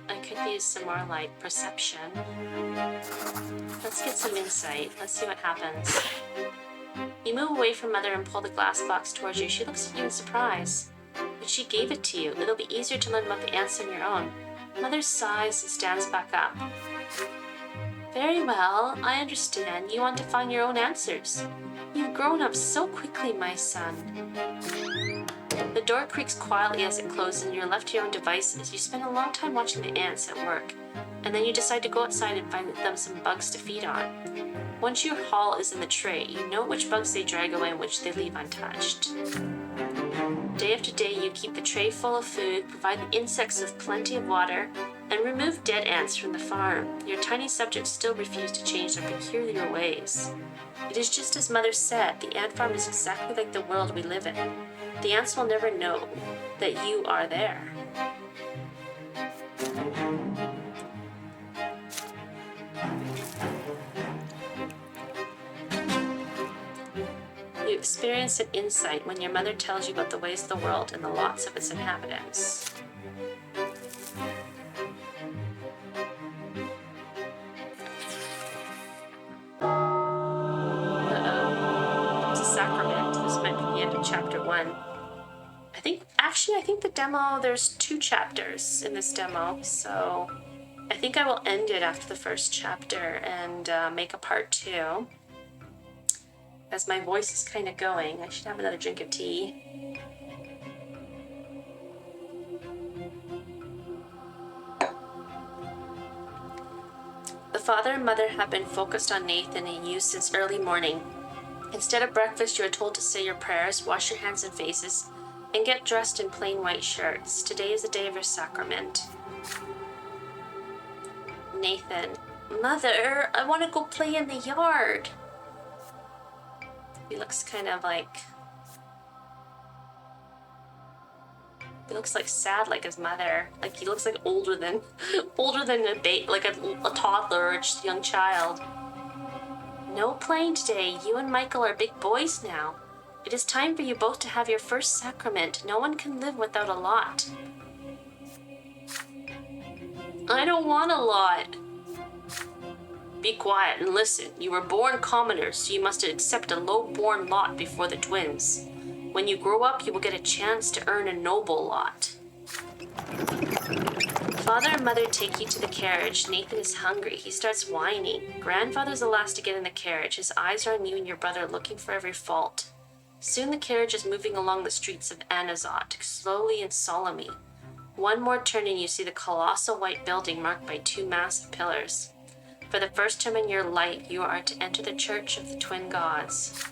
Speaker 1: I could use some more like perception. Let's get some insight. Let's see what happens. You move away from Mother and pull the glass box towards you. She looks at you in surprise. But she gave it to you. It'll be easier to learn about the ants on your own. Mother sighs and stands back up. Very well, I understand. You want to find your own answers. You've grown up so quickly, my son. The door creaks quietly as it closes and you're left to your own devices. You spend a long time watching the ants at work, and then you decide to go outside and find them some bugs to feed on. Once your haul is in the tray, you know which bugs they drag away and which they leave untouched. Day after day, you keep the tray full of food, provide the insects with plenty of water, and remove dead ants from the farm. Your tiny subjects still refuse to change their peculiar ways. It is just as Mother said, the ant farm is exactly like the world we live in. The ants will never know that you are there. You experience an insight when your mother tells you about the ways of the world and the lots of its inhabitants. It's a sacrament. This might be the end of chapter 1. I think the demo, there's 2 chapters in this demo, so I think I will end it after the first chapter and make a part 2. As my voice is kind of going, I should have another drink of tea. The father and mother have been focused on Nathan and you since early morning. Instead of breakfast, you are told to say your prayers, wash your hands and faces, and get dressed in plain white shirts. Today is the day of your sacrament. Nathan, Mother, I want to go play in the yard. He looks kind of like... He looks like sad like his mother. Like he looks like older than a toddler or a young child. No playing today. You and Michael are big boys now. It is time for you both to have your first sacrament. No one can live without a lot. I don't want a lot. Be quiet and listen. You were born commoners, so you must accept a low-born lot before the twins. When you grow up, you will get a chance to earn a noble lot. Father and Mother take you to the carriage. Nathan is hungry. He starts whining. Grandfather's the last to get in the carriage. His eyes are on you and your brother, looking for every fault. Soon the carriage is moving along the streets of Anazot, slowly and solemnly. One more turn and you see the colossal white building marked by 2 massive pillars. For the first time in your life, you are to enter the Church of the Twin Gods.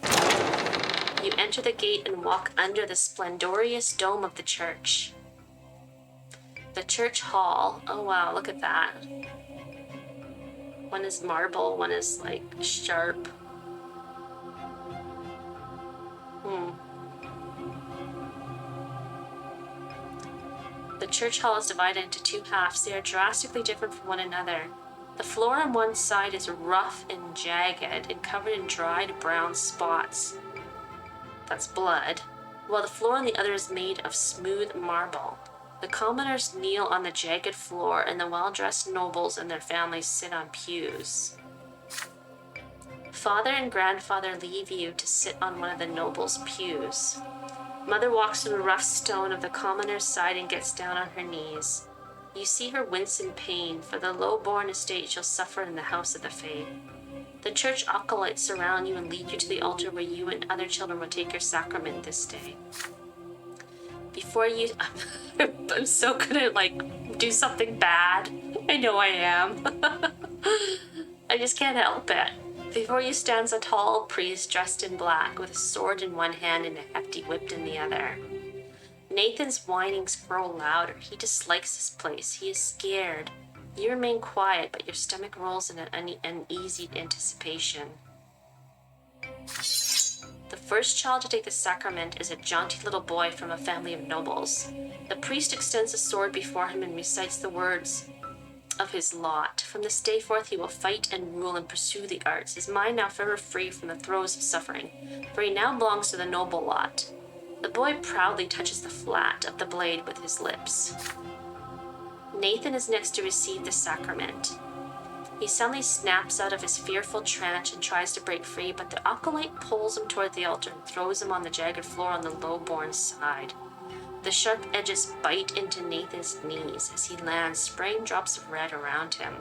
Speaker 1: You enter the gate and walk under the splendorous dome of the church. The church hall. Oh wow, look at that. One is marble, one is like sharp. The church hall is divided into 2 halves. They are drastically different from one another. The floor on one side is rough and jagged and covered in dried brown spots. That's blood. While the floor on the other is made of smooth marble. The commoners kneel on the jagged floor, and the well-dressed nobles and their families sit on pews. Father and grandfather leave you to sit on one of the nobles' pews. Mother walks through the rough stone of the commoner's side and gets down on her knees. You see her wince in pain, for the low-born estate shall suffer in the house of the Fae. The church acolytes surround you and lead you to the altar where you and other children will take your sacrament this day. Before you... I'm so gonna, do something bad. I know I am. I just can't help it. Before you stands a tall priest dressed in black with a sword in one hand and a hefty whip in the other. Nathan's whinings grow louder. He dislikes this place. He is scared. You remain quiet, but your stomach rolls in an uneasy anticipation. The first child to take the sacrament is a jaunty little boy from a family of nobles. The priest extends a sword before him and recites the words of his lot. From this day forth he will fight and rule and pursue the arts, his mind now forever free from the throes of suffering, for he now belongs to the noble lot. The boy proudly touches the flat of the blade with his lips. Nathan is next to receive the sacrament. He suddenly snaps out of his fearful trance and tries to break free, but the acolyte pulls him toward the altar and throws him on the jagged floor on the low-born side. The sharp edges bite into Nathan's knees as he lands, spraying drops of red around him.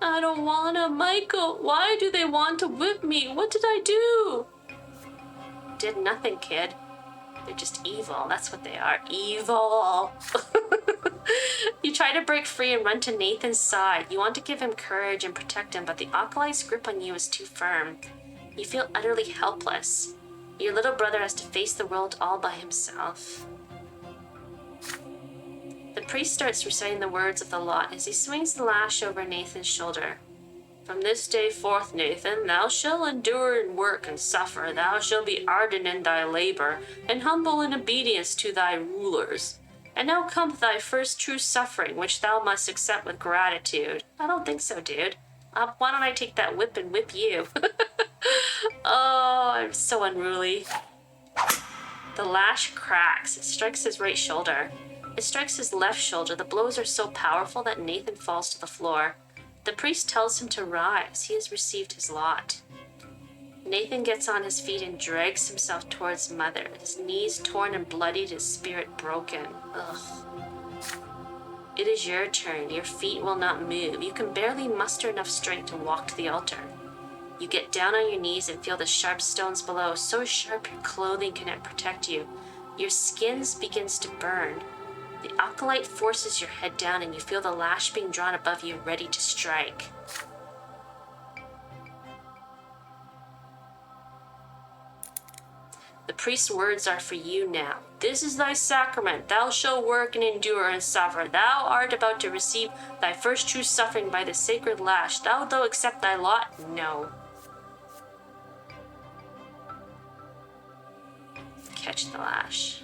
Speaker 1: I don't wanna, Michael. Why do they want to whip me? What did I do? Did nothing, kid. They're just evil. That's what they are. Evil. You try to break free and run to Nathan's side. You want to give him courage and protect him, but the acolyte's grip on you is too firm. You feel utterly helpless. Your little brother has to face the world all by himself. The priest starts reciting the words of the lot as he swings the lash over Nathan's shoulder. From this day forth, Nathan, thou shalt endure and work and suffer. Thou shalt be ardent in thy labor, and humble in obedience to thy rulers. And now cometh thy first true suffering, which thou must accept with gratitude. I don't think so, dude. Why don't I take that whip and whip you? Oh, I'm so unruly. The lash cracks. It strikes his right shoulder. It strikes his left shoulder. The blows are so powerful that Nathan falls to the floor. The priest tells him to rise. He has received his lot. Nathan gets on his feet and drags himself towards Mother, his knees torn and bloodied, his spirit broken. Ugh. It is your turn. Your feet will not move. You can barely muster enough strength to walk to the altar. You get down on your knees and feel the sharp stones below, so sharp your clothing cannot protect you. Your skin begins to burn. The acolyte forces your head down and you feel the lash being drawn above you, ready to strike. The priest's words are for you now. This is thy sacrament. Thou shalt work and endure and suffer. Thou art about to receive thy first true suffering by the sacred lash. Thou wilt accept thy lot? No. Catch the lash.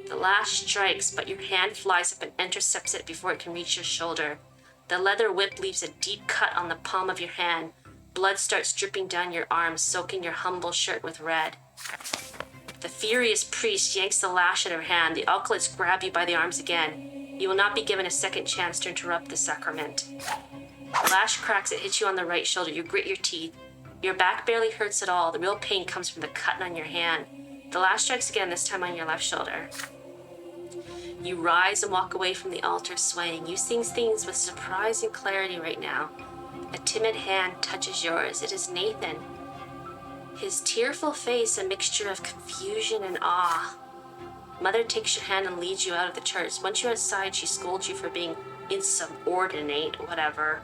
Speaker 1: The lash strikes, but your hand flies up and intercepts it before it can reach your shoulder. The leather whip leaves a deep cut on the palm of your hand. Blood starts dripping down your arm, soaking your humble shirt with red. The furious priest yanks the lash out of her hand. The acolytes grab you by the arms again. You will not be given a second chance to interrupt the sacrament. The lash cracks. It hits you on the right shoulder. You grit your teeth. Your back barely hurts at all. The real pain comes from the cut on your hand. The lash strikes again, this time on your left shoulder. You rise and walk away from the altar, swaying. You see things with surprising clarity right now. A timid hand touches yours. It is Nathan. His tearful face a mixture of confusion and awe. Mother takes your hand and leads you out of the church. Once you're outside, she scolds you for being insubordinate, whatever.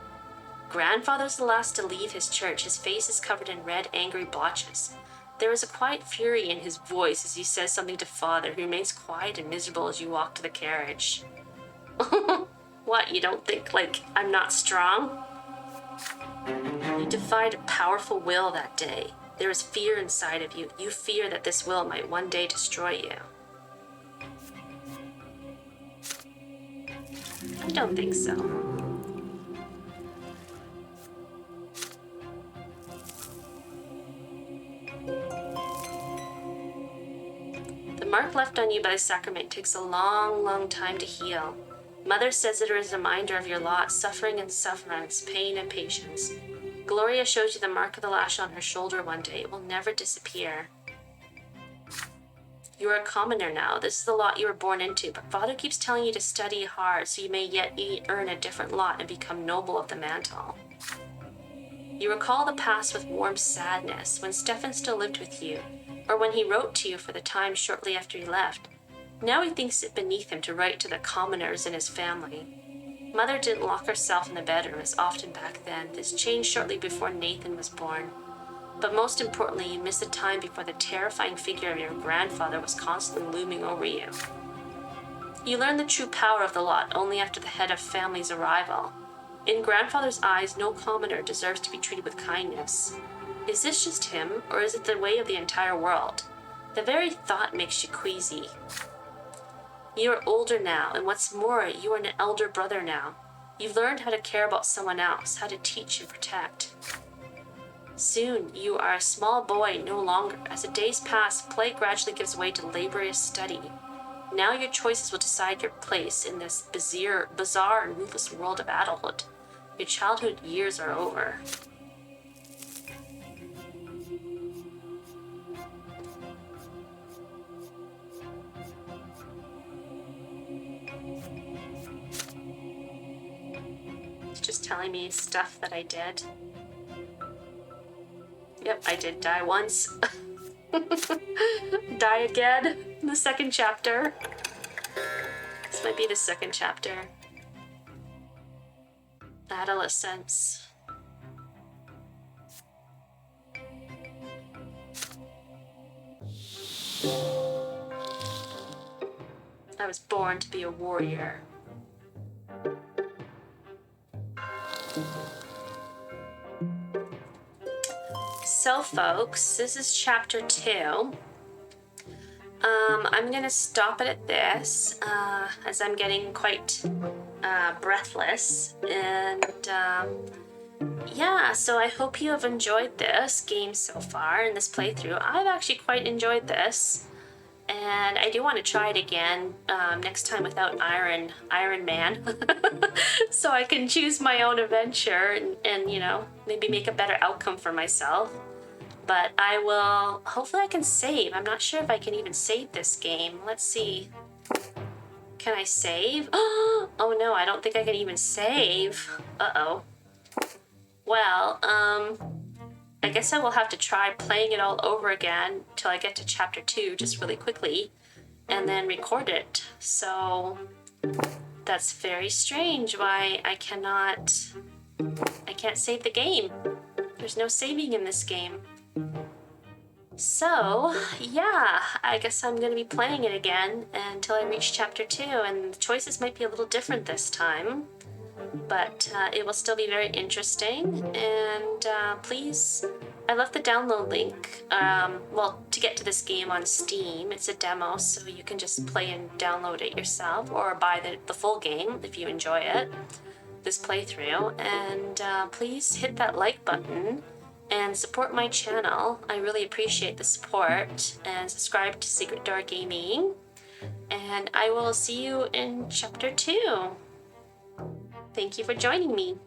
Speaker 1: Grandfather's the last to leave his church. His face is covered in red, angry blotches. There is a quiet fury in his voice as he says something to Father, who remains quiet and miserable as you walk to the carriage. What, you don't think, I'm not strong? You defied a powerful will that day. There is fear inside of you. You fear that this will might one day destroy you. I don't think so. The mark left on you by the sacrament takes a long, long time to heal. Mother says it is a reminder of your lot, suffering and sufferance, pain and patience. Gloria shows you the mark of the lash on her shoulder one day. It will never disappear. You are a commoner now. This is the lot you were born into, but Father keeps telling you to study hard so you may yet earn a different lot and become noble of the mantle. You recall the past with warm sadness, when Stefan still lived with you, or when he wrote to you for the time shortly after he left. Now he thinks it beneath him to write to the commoners in his family. Mother didn't lock herself in the bedroom as often back then. This changed shortly before Nathan was born. But most importantly, you missed the time before the terrifying figure of your grandfather was constantly looming over you. You learned the true power of the lot only after the head of family's arrival. In grandfather's eyes, no commoner deserves to be treated with kindness. Is this just him, or is it the way of the entire world? The very thought makes you queasy. You are older now, and what's more, you are an elder brother now. You've learned how to care about someone else, how to teach and protect. Soon, you are a small boy no longer. As the days pass, play gradually gives way to laborious study. Now your choices will decide your place in this bizarre and ruthless world of adulthood. Your childhood years are over. It's just telling me stuff that I did. Yep, I did die once. Die again in the second chapter. This might be the second chapter. Adolescence. I was born to be a warrior. So folks, this is chapter 2. I'm gonna stop it at this, as I'm getting quite breathless, and yeah, so I hope you have enjoyed this game so far in this playthrough. I've actually quite enjoyed this, and I do want to try it again next time without Iron Man, so I can choose my own adventure and you know, maybe make a better outcome for myself. But I will, hopefully I can save. I'm not sure if I can even save this game. Let's see. Can I save? Oh no, I don't think I can even save. Uh-oh. Well, I guess I will have to try playing it all over again till I get to chapter 2 just really quickly and then record it. So that's very strange why I can't save the game. There's no saving in this game. So, yeah, I guess I'm going to be playing it again until I reach chapter 2, and the choices might be a little different this time, but it will still be very interesting, and please, I left the download link, well, to get to this game on Steam. It's a demo, so you can just play and download it yourself, or buy the full game if you enjoy it, this playthrough, and please hit that like button, and support my channel. I really appreciate the support, and subscribe to SecretDoorGaming, and I will see you in chapter 2. Thank you for joining me.